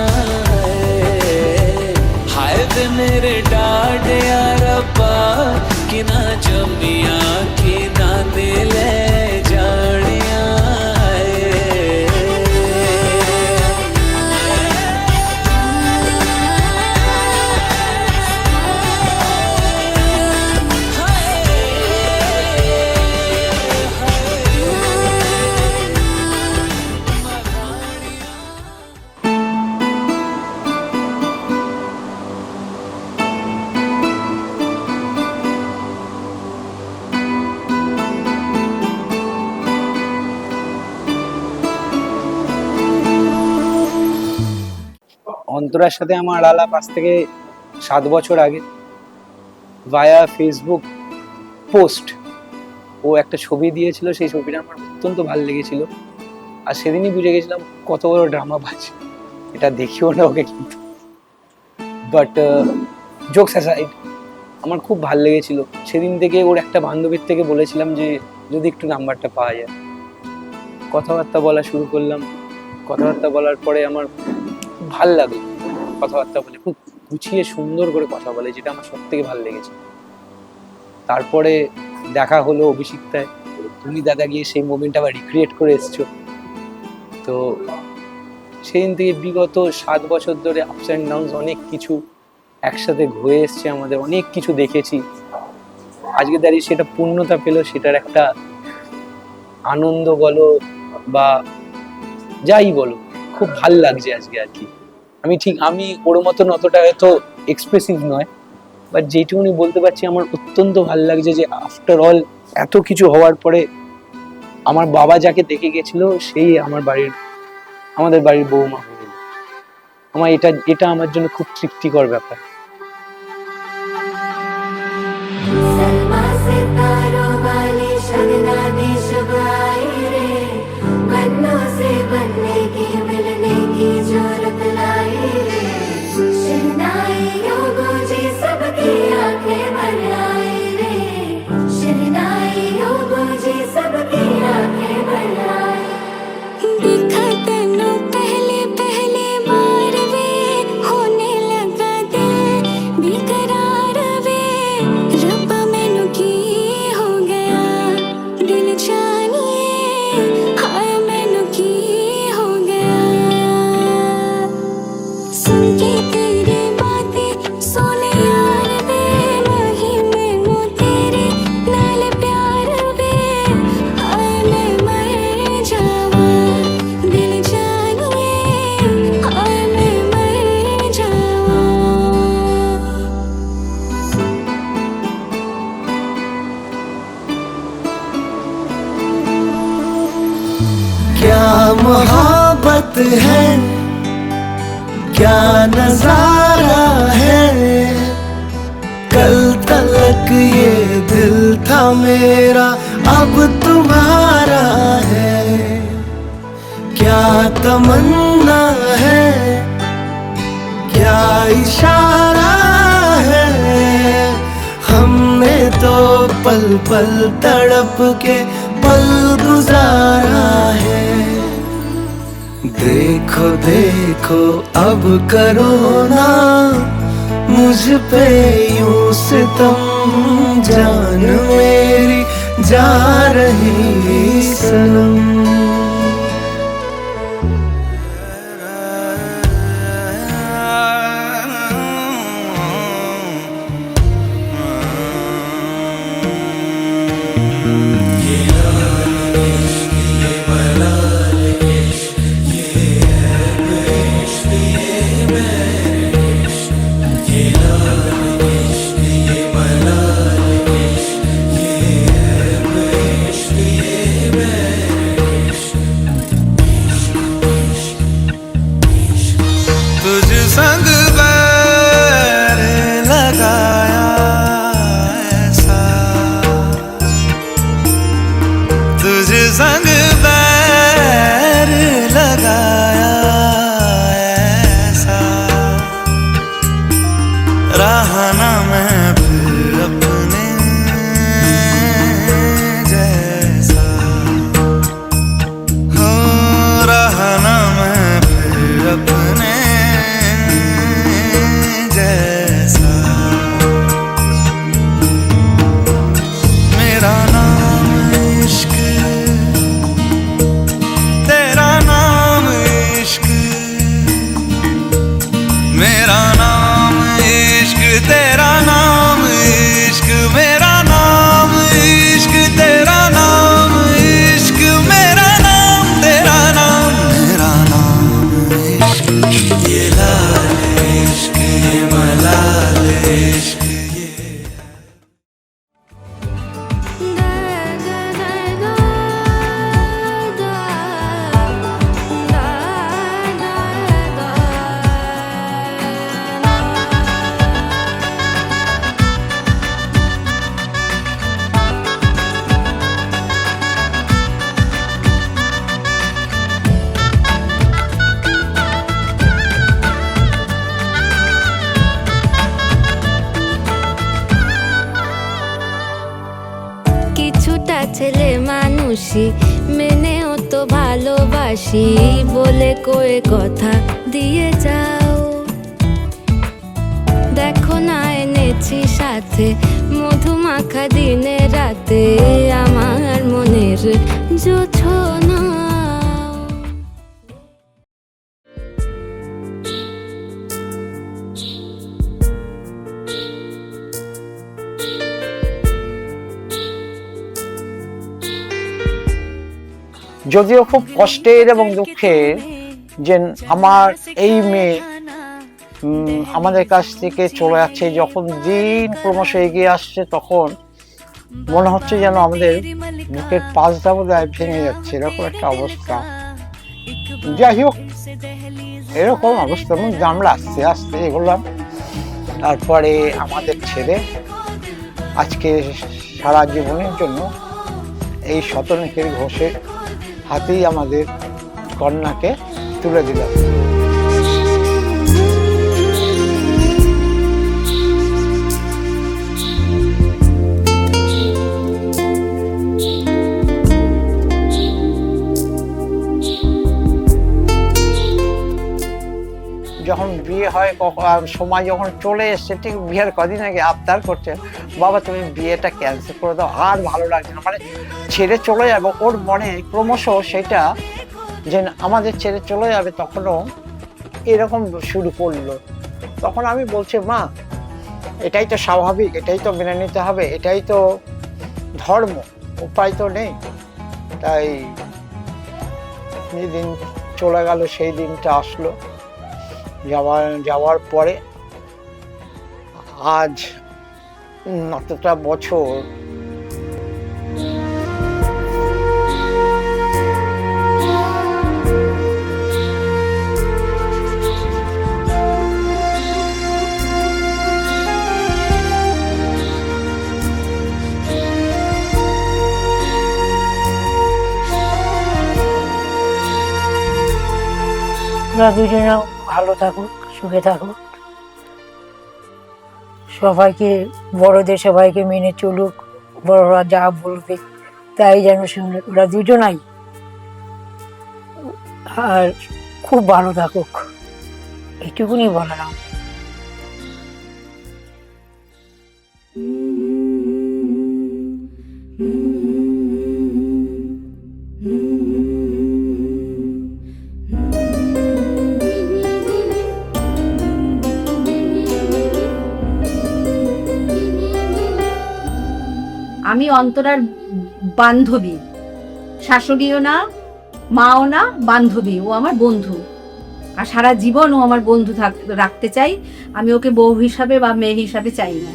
हाय वे मेरे डाडिया रब्बा, অন্তরার সাথে আমার আলাপ আজ থেকে 7 বছর আগে, ভায়া ফেসবুক পোস্ট। ও একটা ছবি দিয়েছিল, সেই ছবিটা আমার অত্যন্ত ভালো লেগেছিল, আর সেদিনই বুঝে গেছিলাম কত বড় ড্রামা বাজ। এটা দেখিও না ওকে, কিন্তু বাট জোকস অ্যাসাইড আমার খুব ভালো লেগেছিল। সেদিন থেকে ওর একটা বান্ধবীর থেকে বলেছিলাম যে যদি একটু নাম্বারটা পাওয়া যায়। কথাবার্তা বলা শুরু করলাম, কথাবার্তা বলার পরে আমার খুব ভাল লাগলো। কথাবার্তা বলে খুব গুছিয়ে সুন্দর করে কথা বলে, যেটা আমার সব থেকে ভালো লেগেছে। তারপরে দেখা হলো অভিষিক্তায়, তুমি দাদা গিয়ে সেই মোমেন্ট আবার রিক্রিয়েট করে এসছো। তো সেদিন থেকে বিগত 7 বছর ধরে আপস অ্যান্ড ডাউনস অনেক কিছু একসাথে ঘুরে এসছে আমাদের, অনেক কিছু দেখেছি। আজকে দাঁড়িয়ে সেটা পূর্ণতা পেল, সেটার একটা আনন্দ বলো বা যাই বলো, খুব ভাল লাগছে আজকে আর কি। আমি ওর মতন অতটা হয়তো এক্সপ্রেসিভ নয়, বাট যেটুকুনি বলতে পারছি আমার অত্যন্ত ভাল লাগছে যে আফটার অল এত কিছু হওয়ার পরে আমার বাবা যাকে দেখে গেছিল সেই আমাদের বাড়ির বৌমা হয়ে। আমার এটা আমার জন্য খুব তৃপ্তিকর ব্যাপার। मोहब्बत है, क्या नजारा है, कल तक ये दिल था मेरा अब तुम्हारा है, क्या तमन्ना है, क्या इशारा है, हमने तो पल पल तड़प के पल गुजारा है। देखो देखो अब करो ना मुझ पे यूं सितम, जान मेरी जा रही सनम। संग बैर लगाया ऐसा, तुझ संग बैर लगाया ऐसा, रहा ना मैं फिर अपने जैसा, हो रहा ना मैं फिर अपने হাসি মেনেও তো ভালোবাসি বলে কয়ে কথা দিয়ে যাও। দেখো না এনেছি সাথে মধুমাখা দিনে রাতে আমার মনের জোছনা। যদিও খুব কষ্টের এবং দুঃখের যে আমার এই মেয়ে আমাদের কাছ থেকে চলে যাচ্ছে, যখন দিন ক্রমশ এগিয়ে আসছে তখন মনে হচ্ছে যেন আমাদের বুকের পাঁচটা বোধহয় ভেঙে যাচ্ছে, এরকম একটা অবস্থা। যাই হোক, এরকম অবস্থার মধ্যে আমরা আস্তে আস্তে এগোলাম। তারপরে আমাদের ছেড়ে আজকে সারা জীবনের জন্য এই শতনিকের ঘোষের হাতেই আমাদের কন্যাকে তুলে দিলাম। যখন বিয়ে হয় সময় যখন চলে এসছে, ঠিক বিয়ের কদিন আগে আবদার করছে, বাবা তুমি বিয়েটা ক্যান্সেল করে দাও, আর ভালো লাগছে না, মানে ছেড়ে চলে যাবে। ওর মনে ক্রমশ সেটা যে আমাদের ছেড়ে চলে যাবে, তখনও এরকম শুরু করলো। তখন আমি বলছি, মা এটাই তো স্বাভাবিক, এটাই তো মেনে নিতে হবে, এটাই তো ধর্ম, উপায় তো নেই। তাই যেদিন চলে গেল সেই দিনটা আসলো। যাওয়ার পরে আজ অতটা বছর ওরা দুজনেও ভালো থাকুক, সুখে থাকুক, সবাইকে বড়দের সবাইকে মেনে চলুক, বড়রা যা বলবে তাই যেন শুনে ওরা দুজনাই, আর খুব ভালো থাকুক, এইটুকুনি বললাম। আমি অন্তরার বান্ধবী, শাশুড়িও না, মাও না, বান্ধবী। ও আমার বন্ধু, আর সারা জীবন ও আমার বন্ধু রাখতে চাই। আমি ওকে বউ হিসাবে বা মেয়ে হিসাবে চাই না।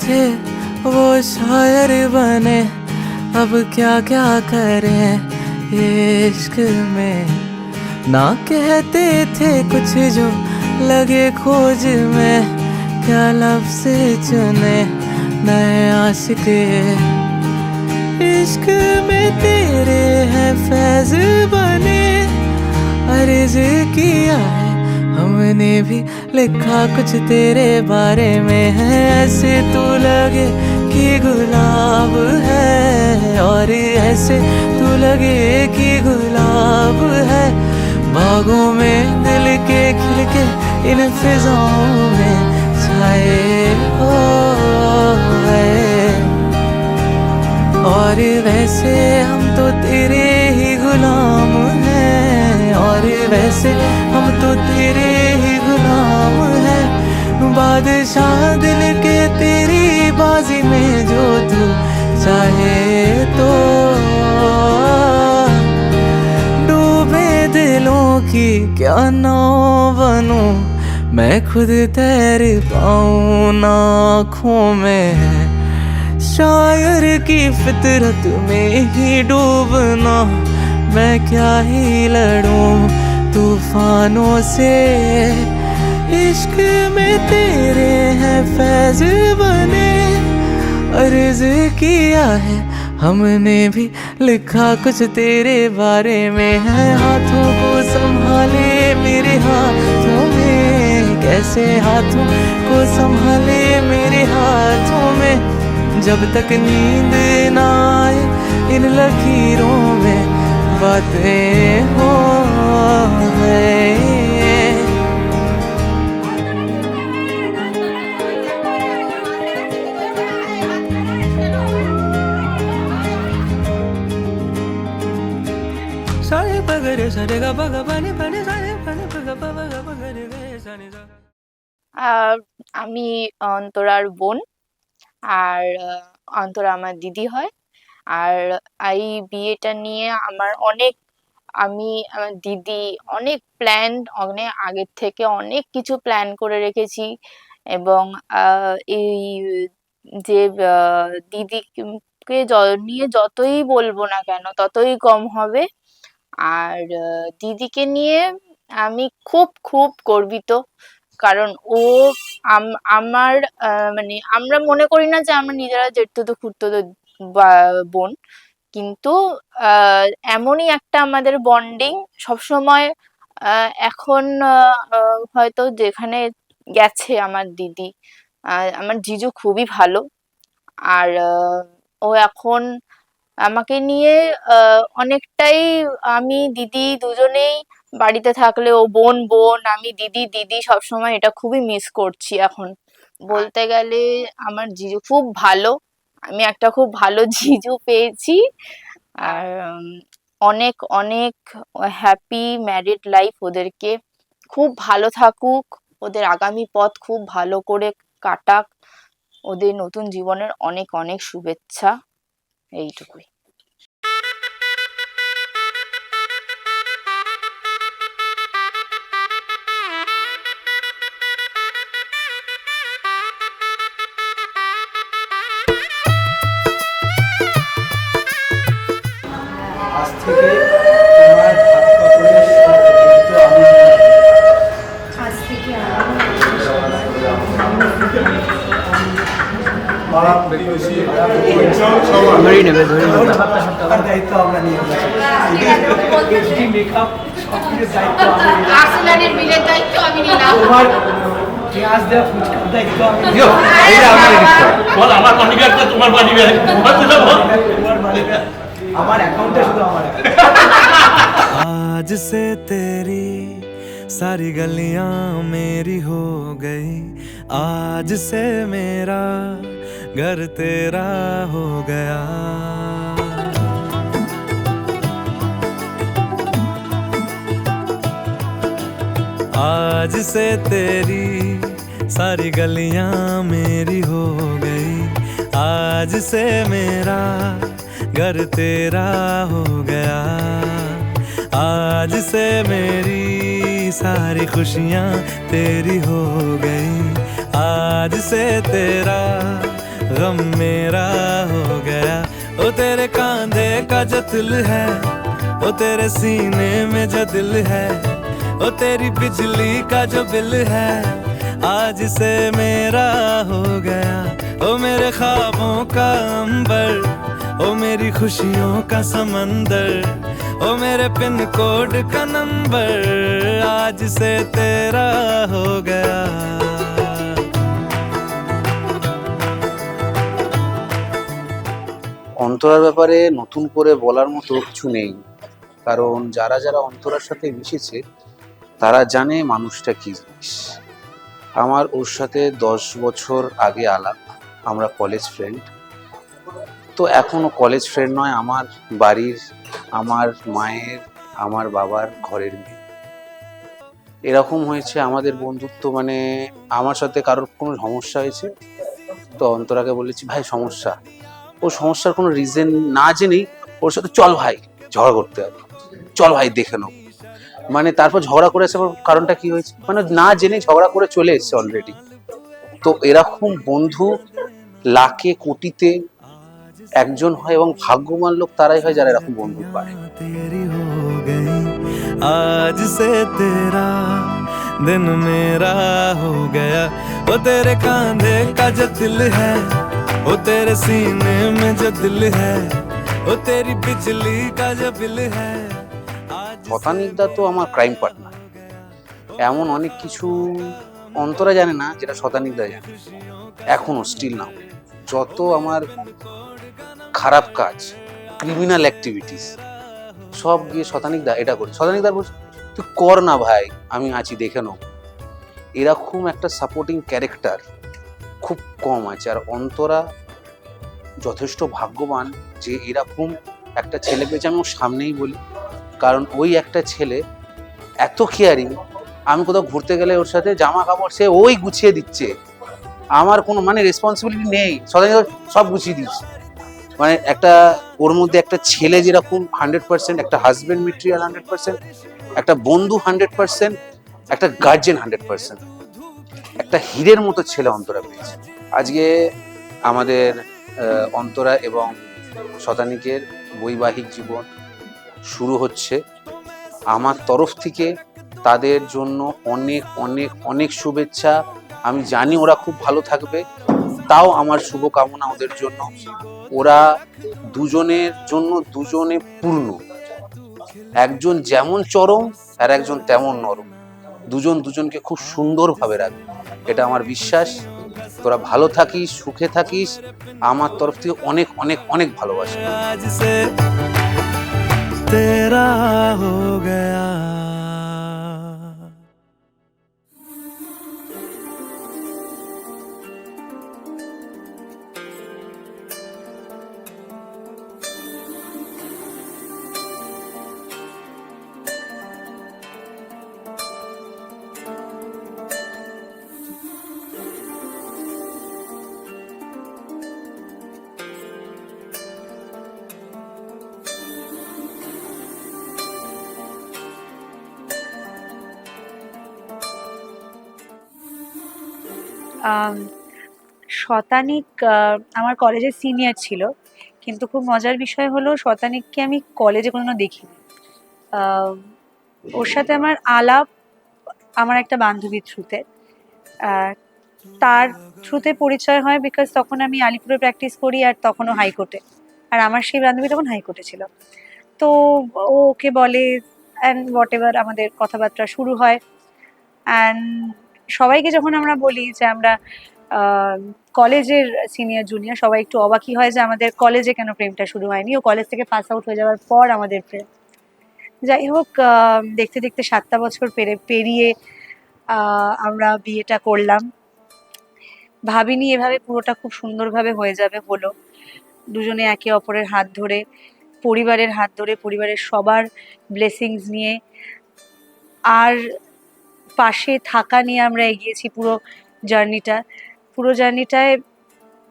थे वो शायर बने, अब क्या क्या करें इश्क में। ना कहते थे कुछ जो लगे खोज में, क्या लफ्ज़ चुने नए आशिक। इश्क में तेरे हैं फैज़ बने, अर्ज़ किया है हमने भी, लिखा कुछ तेरे बारे में है। ऐसे तू लगे कि गुलाब है, और ऐसे तू लगे कि गुलाब है। बागों में दिल के खिल के इन फिजाओं में छाए हो गए। और वैसे हम तो तेरे ही गुलाम हैं, और वैसे हम तो तेरे ही गुलाम हैं। बादशाह दिल के तेरी बाजी में, जो तू चाहे तो। डूबे दिलों की क्या नाव बनूं, मैं खुद तैर पाऊं ना आँखों में। शायर की फितरत में ही डूबना, मैं क्या ही लड़ूं तूफानों से। इश्क में तेरे हैं फैज़ बने, अर्ज़ किया है हमने भी, लिखा कुछ तेरे बारे में है। हाथों को संभाले मेरे हाथों में, कैसे हाथों को संभाले मेरे हाथों में। जब तक नींद ना आए इन लकीरों में, बातें हो गए। सारे पगरे सारे गा पगा पानी पानी सारे पानी पगा पगा पगरे गे सानी सा। আমি অন্তরার বোন, আর অন্তরা আমার দিদি হয়। আর এই বিয়েটা নিয়ে আমার আমার দিদি অনেক প্ল্যান, অনেক আগের থেকে অনেক কিছু প্ল্যান করে রেখেছি। এবং এই যে দিদিকে নিয়ে যতই বলবো না কেন ততই কম হবে। আর দিদিকে নিয়ে আমি খুব খুব গর্বিত, কারণ ও আমার মানে আমরা মনে করি না যে আমরা নিজেরা জেঠতুতো খুড়তুতো বোন, কিন্তু এমনই একটা আমাদের বন্ডিং সবসময়। এখন হয়তো যেখানে গেছে আমার দিদি, আমার জিজু খুবই ভালো। আর ও এখন আমাকে নিয়ে অনেকটাই, আমি দিদি দুজনেই বাড়িতে থাকলে ও বোন বোন, আমি দিদি দিদি সবসময়, এটা খুবই মিস করছি এখন। বলতে গেলে আমার জিজু খুব ভালো, আমি একটা খুব ভালো জিজু পেয়েছি। আর অনেক অনেক হ্যাপি ম্যারিড লাইফ ওদেরকে, খুব ভালো থাকুক, ওদের আগামী পথ খুব ভালো করে কাটাক, ওদের নতুন জীবনের অনেক অনেক শুভেচ্ছা। এইটুকুই। আজ থেকে তোমার হাত কাপড়ের সব দায়িত্ব আমি নেব। আজ থেকে পাড়া প্রতিবেশী ধরেই নেবে তার দায়িত্ব আমরা নিয়ে নেব। মেকআপ সব কিছুর দায়িত্ব আমি নেব। আর্সেনালের বিলের দায়িত্ব আমি নিলাম। তোমার পেঁয়াজ দেওয়া ফুচকার দায়িত্ব আমি নেব। বল আমার মানি ব্যাগটা তোমার মানি ব্যাগ, তোমার মানি ব্যাগ আমার অ্যাকাউন্টে, শুধু আমার आज से तेरी सारी गलियां मेरी हो गई, आज से मेरा घर तेरा हो गया। आज से तेरी सारी गलियां मेरी हो गई, आज से मेरा घर तेरा हो गया। आज से मेरी सारी खुशियाँ तेरी हो गई, आज से तेरा गम मेरा हो गया। ओ तेरे कांधे का जो दिल है, ओ तेरे सीने में जो दिल है, ओ तेरी बिजली का जो बिल है, आज से मेरा हो गया। ओ मेरे ख्वाबों का अंबर, ओ मेरी खुशियों का समंदर, ओ मेरे पिन कोड का नंबर, आज से तेरा हो गया। অন্তরার ব্যাপারে নতুন করে বলার মতো কিছু নেই, কারণ যারা যারা অন্তরার সাথে মিশেছে তারা জানে মানুষটা কি জিনিস। আমার ওর সাথে 10 বছর আগে আলাপ, আমরা কলেজ ফ্রেন্ড। তো এখনও কলেজ ফ্রেন্ড নয়, আমার বাড়ির, আমার মায়ের, আমার বাবার ঘরের মেয়ে। এরকম হয়েছে আমাদের বন্ধুত্ব, মানে আমার সাথে কারোর কোনো সমস্যা হয়েছে তো অন্তরাকে বলেছি ভাই সমস্যা, ও সমস্যার কোনো রিজন না জেনেই ওর সাথে চল ভাই ঝগড়া করতে হবে, চল ভাই দেখে নেব। মানে তারপর ঝগড়া করে আসার কারণটা কি হয়েছে, মানে না জেনে ঝগড়া করে চলে এসছে অলরেডি। তো এরকম বন্ধু লাখে কোটিতে একজন হয়, এবং ভাগ্যবান লোক তারাই হয় যারা এরকম বন্ধু পায়। आज से तेरा दिन मेरा हो गया। वो तेरे कांधे का जो दिल है, वो तेरे सीने में जो दिल है, वो तेरी बिजली का जो बिल है। শতানিকদা তো আমার ক্রাইম পার্টনার। এমন অনেক কিছু অন্তরা জানে না যেটা শতানিকদা জানে, এখনো স্টিল নাও। যত আমার খারাপ কাজ, ক্রিমিনাল অ্যাক্টিভিটিস সব গিয়ে শতানিকদা এটা করি, শতানিকদা বলছে তুই কর না ভাই, আমি আছি দেখে নাও। এরকম একটা সাপোর্টিং ক্যারেক্টার খুব কম আছে। আর অন্তরা যথেষ্ট ভাগ্যবান যে এরকম একটা ছেলে পেয়েছে। আমি ওর সামনেই বলি, কারণ ওই একটা ছেলে এত কেয়ারিং, আমি কোথাও ঘুরতে গেলে ওর সাথে জামা কাপড় সে ওই গুছিয়ে দিচ্ছে, আমার কোনো মানে রেসপন্সিবিলিটি নেই, সব গুছিয়ে দিচ্ছে। মানে একটা ওর মধ্যে একটা ছেলে যেরকম 100%, একটা হাজবেন্ড মেটেরিয়াল 100%, একটা বন্ধু 100%, একটা গার্জেন 100%, একটা হীরের মতো ছেলে অন্তরা পেয়েছে। আজকে আমাদের অন্তরা এবং শতানিকের বৈবাহিক জীবন শুরু হচ্ছে। আমার তরফ থেকে তাদের জন্য অনেক অনেক অনেক শুভেচ্ছা। আমি জানি ওরা খুব ভালো থাকবে, তাও আমার শুভকামনা ওদের জন্য। ওরা দুজনের জন্য দুজনে পূর্ণ, একজন যেমন চরম আর একজন তেমন নরম, দুজন দুজনকে খুব সুন্দরভাবে রাখবে, এটা আমার বিশ্বাস। তোরা ভালো থাকিস, সুখে থাকিস, আমার তরফ থেকে অনেক অনেক অনেক ভালোবাসা। आज से तेरा हो गया। শতানিক আমার কলেজের সিনিয়র ছিল, কিন্তু খুব মজার বিষয় হলো শতানিককে আমি কলেজে কোনোদিনও দেখিনি। ওর সাথে আমার আলাপ আমার একটা বান্ধবীর থ্রুতে, তার থ্রুতে পরিচয় হয়, বিকজ তখন আমি আলিপুরে প্র্যাকটিস করি আর তখনও হাইকোর্টে, আর আমার সেই বান্ধবী তখন হাইকোর্টে ছিল। তো ও ওকে বলে অ্যান্ড হোয়াট এভার, আমাদের কথাবার্তা শুরু হয়। অ্যান্ড সবাইকে যখন আমরা বলি যে আমরা কলেজের সিনিয়র জুনিয়র, সবাই একটু অবাকই হয় যে আমাদের কলেজে কেন প্রেমটা শুরু হয়নি, ও কলেজ থেকে পাস আউট হয়ে যাওয়ার পর আমাদের প্রেম। যাই হোক, দেখতে দেখতে 7টা বছর পেরিয়ে আমরা বিয়েটা করলাম। ভাবিনি এভাবে পুরোটা খুব সুন্দরভাবে হয়ে যাবে, হলো। দুজনে একে অপরের হাত ধরে, পরিবারের হাত ধরে, পরিবারের সবার ব্লেসিংস নিয়ে আর পাশে থাকা নিয়ে আমরা এগিয়েছি পুরো জার্নিটায়।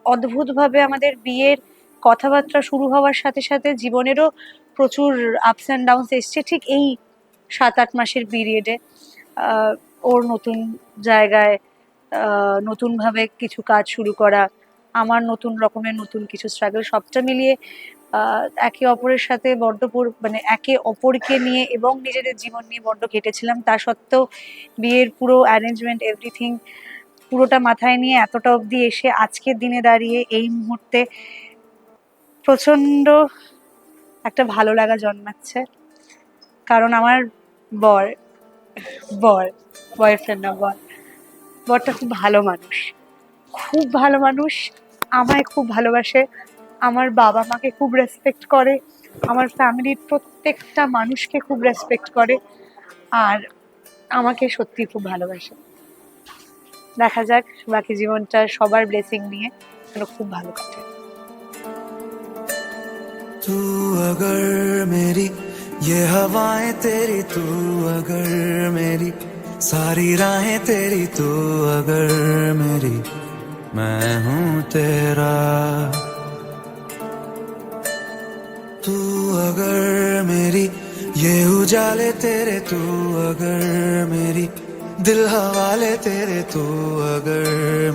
অদ্ভুতভাবে আমাদের বিয়ের কথাবার্তা শুরু হওয়ার সাথে সাথে জীবনেরও প্রচুর আপস অ্যান্ড ডাউনস এসছে ঠিক এই 7-8 মাসের পিরিয়ডে। ওর নতুন জায়গায় নতুনভাবে কিছু কাজ শুরু করা, আমার নতুন রকমের নতুন কিছু স্ট্রাগল, সবটা মিলিয়ে একে অপরের সাথে বড্ড মানে একে অপরকে নিয়ে এবং নিজেদের জীবন নিয়ে বড্ড কেটেছিলাম। তা সত্ত্বেও বিয়ের পুরো অ্যারেঞ্জমেন্ট এভরিথিং পুরোটা মাথায় নিয়ে এতটা অবধি এসে আজকের দিনে দাঁড়িয়ে এই মুহূর্তে প্রচন্ড একটা ভালো লাগা জন্মাচ্ছে। কারণ আমার বয়ফ্রেন্ড না, বরটা খুব ভালো মানুষ, খুব ভালো মানুষ, আমায় খুব ভালোবাসে, আমার বাবা মাকে খুব রেসপেক্ট করে, আমার ফ্যামিলির প্রত্যেকটা মানুষকে খুব রেসপেক্ট করে, আর আমাকে সত্যি খুব ভালোবাসে। দেখা যাক বাকি জীবনটা সবার ব্লেসিং নিয়ে যেন খুব ভালো কাটে। तू अगर मेरी ये हवाएं तेरी, तू अगर मेरी सारी राहें तेरी, तू अगर मेरी मैं हूँ तेरा। तू अगर मेरी ये उजाले तेरे, तू अगर मेरी दिल हवाले तेरे, तू अगर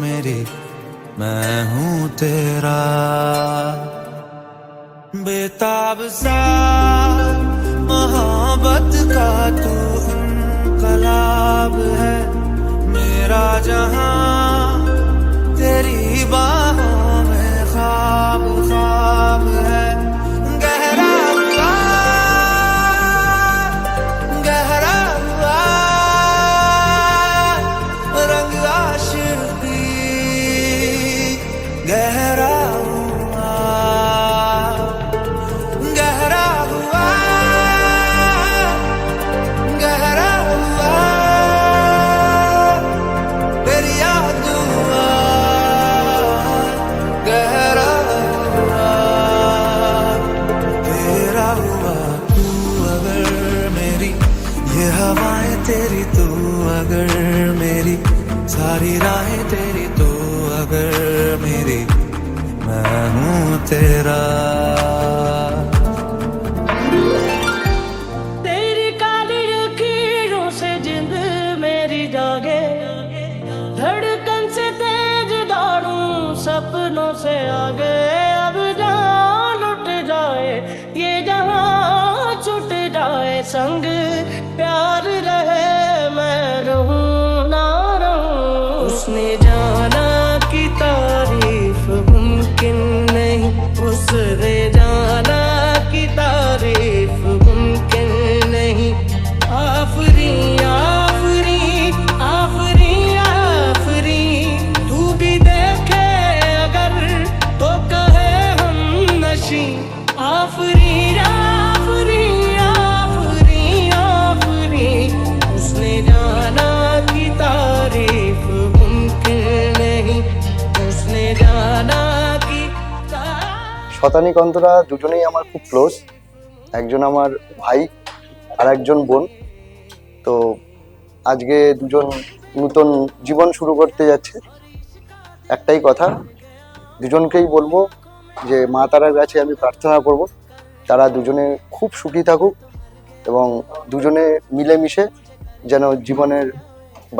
मेरी मैं हूँ तेरा। बेताब सा मोहब्बत का तू इनकलाब है, मेरा जहां तेरी बाहों में ख्वाब ख्वाब है। गहरा हुआ रंग आशिकी, गहरा तेरी, तू अगर मेरी सारी राहें तेरी, तू अगर मेरी मैं हूँ तेरा। तेरी काली लकीरों से जिंद मेरी जागे, धड़कन से तेज दौड़ूं सपनों से आगे। अब जान उठ जाए ये जहां छूट जाए, संग प्यार रहे मैं रहूं ना रहूं। उसने जाना कि तारीफ मुमकिन नहीं, उसने जाना कि तारीफ मुमकिन नहीं। आफरी आफरी आफरी आफरी, तू भी देखे अगर तो कहे हम नशी। आफरी आफरी उसने जाना कि तारीफ मुमकिन नहीं, उसने जाना कि। শতানিক অন্তরা দুজনেই আমার খুব ক্লোজ, একজন আমার ভাই আর একজন বোন। তো আজকে দুজন নতুন জীবন শুরু করতে যাচ্ছে। একটাই কথা দুজনকেই বলবো যে মা তারার কাছে আমি প্রার্থনা করব তারা দুজনে খুব সুখী থাকুক এবং দুজনে মিলেমিশে যেন জীবনের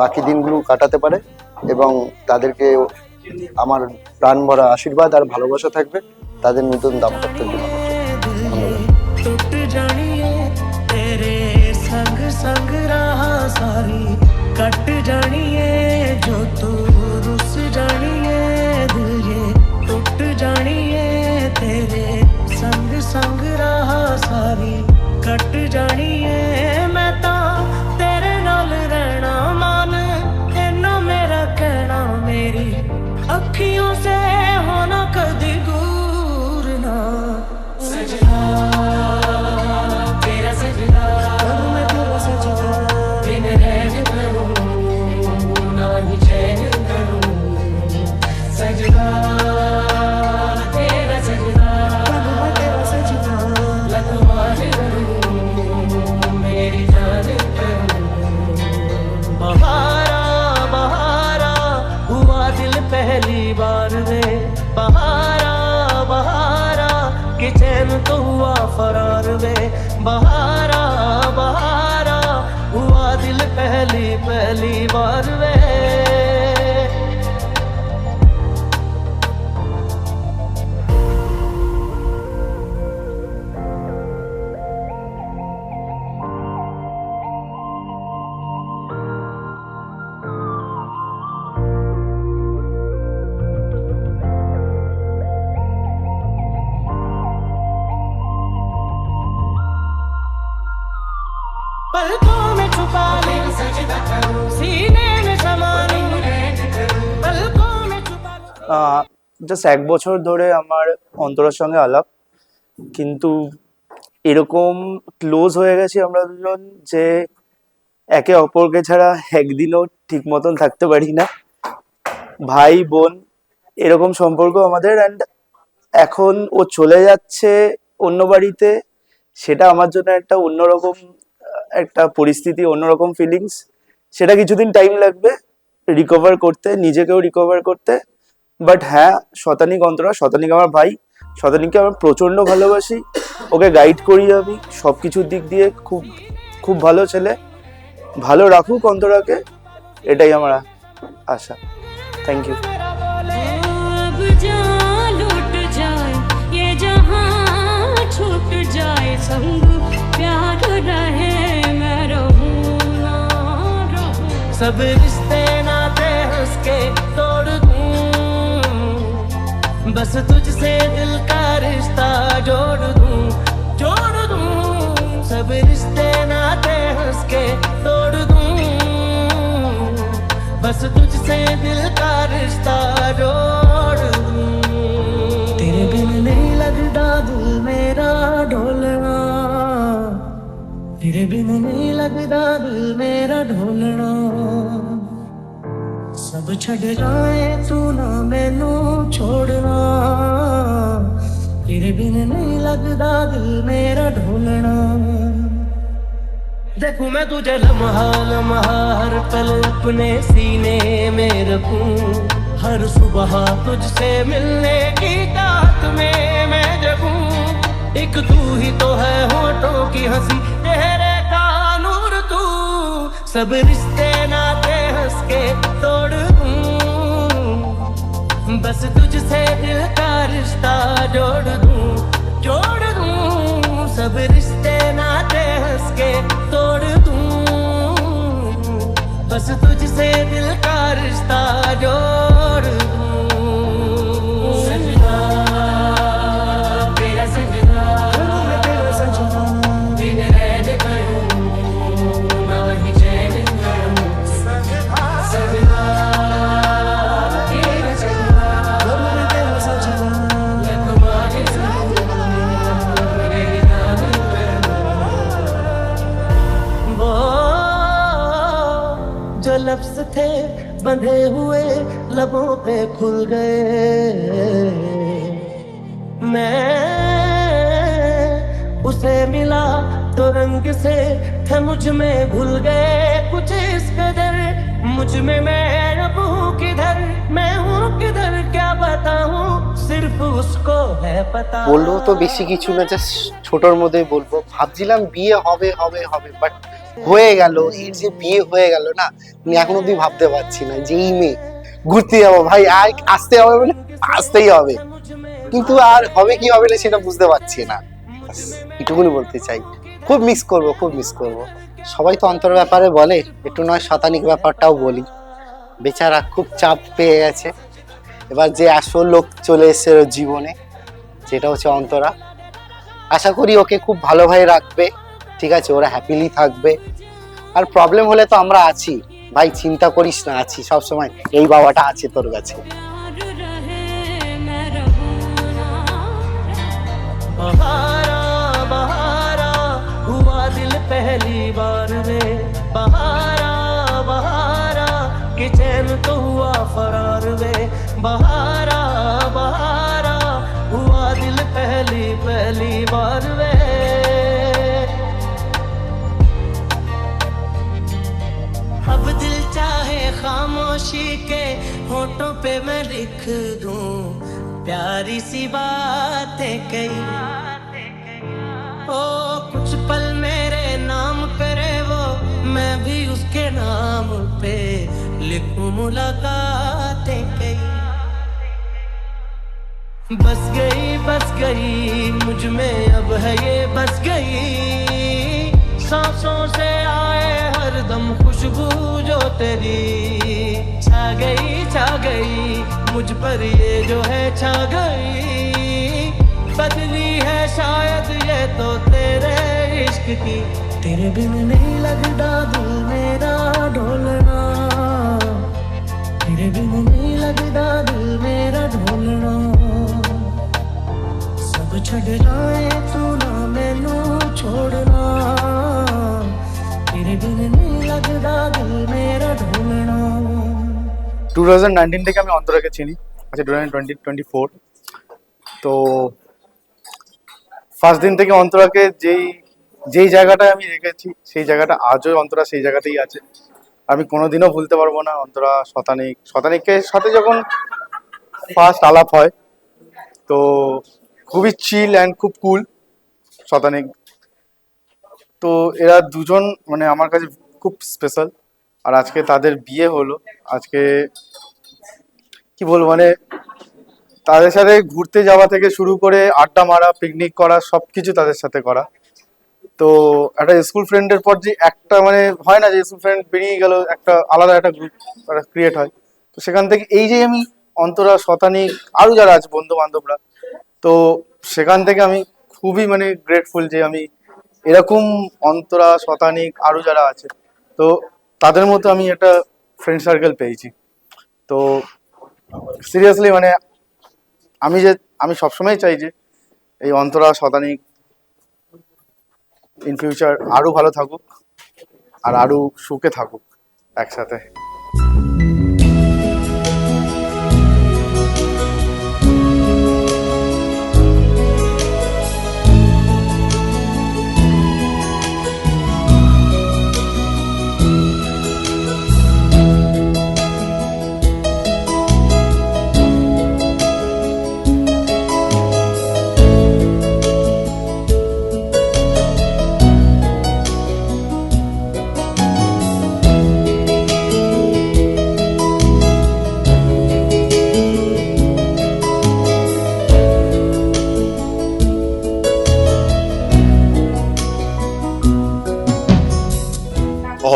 বাকি দিনগুলো কাটাতে পারে, এবং তাদেরকে আমার প্রাণ ভরা আশীর্বাদ আর ভালোবাসা থাকবে তাদের নতুন দাম্পত্য জীবন। टूट जानी है तेरे संग संग रहा सारी, कट जानी है जो तू रुस जानी है दिल ये। टूट जानी है तेरे संग संग रहा सारी, कट जानी है मैं ता तेरे नाल रहना मान। इन्ना मेरा कहना मेरी अखियों से होना कदी दूर ना। सजना तेरा सजना, मैं तेरा सजना, बिन रैन करूं ना ही चैन करूं। सजना तेरा सजना, मैं तेरा सजना, लगवान करूं मेरी जान करूं। बहारा बहारा हुआ दिल पहली बार रे, बहारा बहारा कि चैन तो हुआ फरार वे। बहारा बहारा हुआ दिल पहली पहली बार वे। पलकों में छुपा ले सीने में समा लूं पलकों में छुपा জাস্ট 1 বছর ধরে আমার অন্তরার সঙ্গে আলাপ, কিন্তু এরকম ক্লোজ হয়ে গেছি আমরা দুজন যে একে অপরকে ছাড়া একদিনও ঠিক মতন থাকতে পারি না। ভাই বোন এরকম সম্পর্ক আমাদের। অ্যান্ড এখন ও চলে যাচ্ছে অন্য বাড়িতে, সেটা আমার জন্য একটা অন্যরকম একটা পরিস্থিতি, অন্যরকম ফিলিংস। সেটা কিছুদিন টাইম লাগবে রিকভার করতে, নিজেকেও রিকভার করতে। বাট হ্যাঁ, শতানিক অন্তরা, শতানিক আমার ভাই, শতানিককে আমার প্রচণ্ড ভালোবাসি, ওকে গাইড করি আমি সব কিছুর দিক দিয়ে। খুব খুব ভালো ছেলে, ভালো রাখুক অন্তরাকে, এটাই আমার আশা। Thank you. अब जान लुट जाए ये जहां छूट जाए संग प्यार रहे मैं रहूं ना रहूं सब रिश्ते नाते हंस के तोड़ दूं बस तुझसे दिल का रिश्ता जोड़ दूं सब रिश्ते नाते हंस के तोड़ दूं बस तुझसे दिल का रिश्ता जोड़ दूं तेरे बिन नहीं लगता दिल मेरा ढोलना तेरे बिन नहीं लगता दिल मेरा ढोलना सब छड़ जाए तू ना मैनू छोड़ना तेरे बिन नहीं लगता दिल मेरा ढोलना देखूं मैं तुझे लम्हा लम्हा हर पल अपने सीने में रखूं हर सुबह तुझसे मिलने की ताक में मैं जगूं एक तू ही तो है होठों की हंसी चेहरे का नूर तू सब रिश्ते नाते हंस के तोड़ दूं बस तुझसे दिल का रिश्ता जोड़ दूं सब रिश्ते नाते हंस के तोड़ दूं बस तुझसे दिल का रिश्ता जोड़ दूं सजना तेरा सजना दिन रैन करूं मैं वही चैन करूं सजना तेरा सजना जो लफ्ज थे बंधे हुए लबों पे खुल गए मैं उसे मिला तो रंग से थे मुझ में घुल गए कुछ इस कदर मुझ में मैं अब हूँ किधर मैं हूँ किधर क्या बताऊँ सिर्फ उसको है पता বলবো তো বেশি কিছু না, জাস্ট ছোটর মধ্যে বলবো। ভাবছিলাম বিয়ে হবে হবে হবে, বাট হয়ে গেল। এই যে বিয়ে হয়ে গেল না, আমি এখন অব্দি ভাবতে পারছি না যে এই মেয়ে ঘুরতে যাবো ভাই, আর আসতে হবে মানে আসতেই হবে, কিন্তু আর হবে কি হবে না সেটা বুঝতে পারছি না। এটুকুনি বলতে চাই, খুব মিস করব, খুব মিস করব। সবাই তো অন্তর ব্যাপারে বলে, একটু নয় শতানিক ব্যাপারটাও বলি। বেচারা খুব চাপ পেয়ে গেছে, এবার যে আসল লোক চলে এসেছে ওর জীবনে, যেটা হচ্ছে অন্তরা। আশা করি ওকে খুব ভালোভাবে রাখবে, ঠিক আছে, ওরা হ্যাপিলি থাকবে। আর প্রবলেম হলে তো আমরা আছি ভাই, চিন্তা করিস না, আছি সব সময়, এই বাবাটা আছে তোর কাছে। बहारा बहारा हुआ दिल पहली बार में बहारा बहारा कि चैन तो हुआ फरार में बहारा बहारा हुआ दिल पहली बार में अब दिल चाहे खामोशी के होठों पे मैं लिख दूं प्यारी सी बातें कई ओ कुछ पल मेरे नाम करे वो मैं भी उसके नाम पे लिखूं मुलाकातें कई बस गई मुझ में अब है ये बस गई सांसों से आए हरदम खुशबू जो तेरी छा गई मुझ पर ये जो है छा गई बदली है शायद ये तो तेरे इश्क की तेरे बिन नहीं लगता दिल मेरा ढोलना, तेरे बिन नहीं लगता दिल मेरा ढोलना, सब छड़ लाए तू ना मैनू छोड़ना, तेरे बिन नहीं लगता दिल मेरा ढोलना। 2019 থেকে আমি অন্তরাকে চিনি, আচ্ছা 2024। তো ফার্স্ট দিন থেকে অন্তরাকে যেই জায়গাটায় আমি রেখেছি সেই জায়গাটা আজও অন্তরা সেই জায়গাতেই আছে। আমি কোনোদিনও ভুলতে পারবো না অন্তরা শতানিকের সাথে যখন ফার্স্ট আলাপ হয় তো খুবই চিল অ্যান্ড খুব কুল শতানিক। তো এরা দুজন মানে আমার কাছে খুব স্পেশাল। আর আজকে তাদের বিয়ে হলো, আজকে কি বলবো মানে তাদের সাথে ঘুরতে যাওয়া থেকে শুরু করে আড্ডা মারা, পিকনিক করা, সবকিছু তাদের সাথে করা। তো একটা স্কুল ফ্রেন্ডের পর যে একটা মানে হয় না যে স্কুল ফ্রেন্ড বেরিয়ে গেল, একটা আলাদা একটা গ্রুপ ক্রিয়েট হয়। তো সেখান থেকে এই যে আমি অন্তরা, শতানিক, আরো যারা আছে বন্ধু বান্ধবরা, তো সেখান থেকে আমি খুবই মানে গ্রেটফুল যে আমি এরকম অন্তরা, শতানিক, আরো যারা আছে তো তাদের মতো আমি একটা ফ্রেন্ড সার্কেল পেয়েছি। তো সিরিয়াসলি মানে আমি সবসময় চাই যে এই অন্তরা, শতানিক ইন ফিউচার আরো ভালো থাকুক আর আরো সুখে থাকুক একসাথে।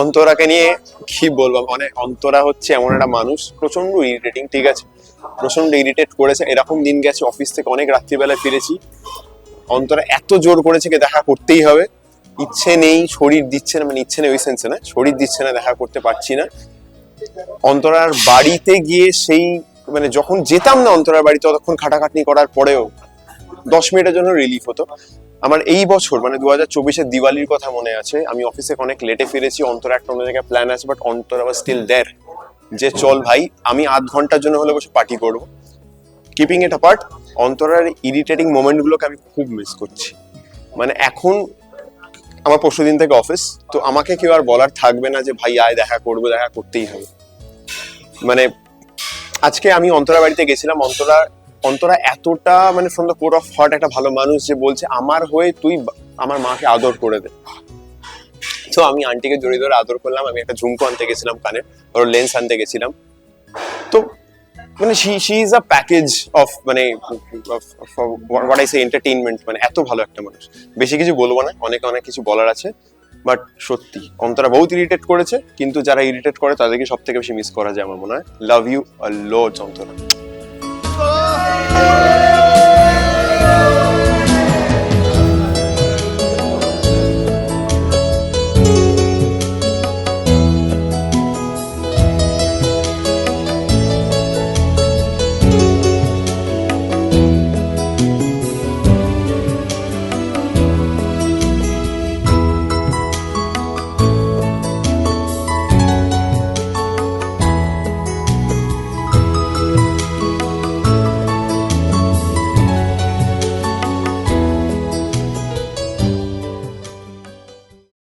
অন্তরাকে নিয়ে কি বলবো, মানে অন্তরা হচ্ছে এমন একটা মানুষ প্রচন্ড ইরিটেটিং, ঠিক আছে, প্রচন্ড ইরিটেট করেছে। এরকম দিন গেছে, অফিস থেকে অনেক রাত্রিবেলায় ফিরেছি, অন্তরা এত জোর করেছে কি দেখা করতেই হবে, ইচ্ছে নেই, শরীর দিচ্ছে না, মানে ইচ্ছে নেই ওই সেন্সে না, শরীর দিচ্ছে না, দেখা করতে পারছি না। অন্তরার বাড়িতে গিয়ে সেই মানে যখন যেতাম না অন্তরার বাড়িতে, ততক্ষণ খাটাখাটনি করার পরেও 10 মিনিটের জন্য রিলিফ হতো। আমার এই বছর মানে 2024-এর দিওয়ালির কথা মনে আছে, আমি অফিসে অনেক লেটে ফিরেছি, অন্তরা একটা অন্য জায়গায় প্ল্যান আছে, but Antara was still there যে চল ভাই আমি আধ ঘন্টার জন্য হলে বসে পার্টি করবো। কিপিং ইট অ্যাপার্ট, অন্তরার ইরিটেটিং মোমেন্টগুলোকে আমি খুব মিস করছি। মানে এখন আমার পরশু দিন থেকে অফিস, তো আমাকে কেউ আর বলার থাকবে না যে ভাই আয় দেখা করবো, দেখা করতেই হবে। মানে আজকে আমি অন্তরা বাড়িতে গেছিলাম, অন্তরা এতটা মানে from the core of heart একটা ভালো মানুষ যে বলছে আমার হয়ে তুই আমার মাকে আদর করে দে। তো আমি আন্টিকে জড়িয়ে ধরে আদর করলাম, আমি একটা ঝুমকো আনতে গেছিলাম কানে, ওর লেন্স আনতে গেছিলাম। তো মানে she is a package of মানে হোয়াট আই সে এন্টারটেইনমেন্ট, মানে এত ভালো একটা মানুষ। বেশি কিছু বলবো না, অনেক কিছু বলার আছে, বাট সত্যি অন্তরা বহুত ইরিটেট করেছে, কিন্তু যারা ইরিটেট করে তাদেরকে সব থেকে বেশি মিস করা যায় আমার মনে হয়। Love you a lot Antara.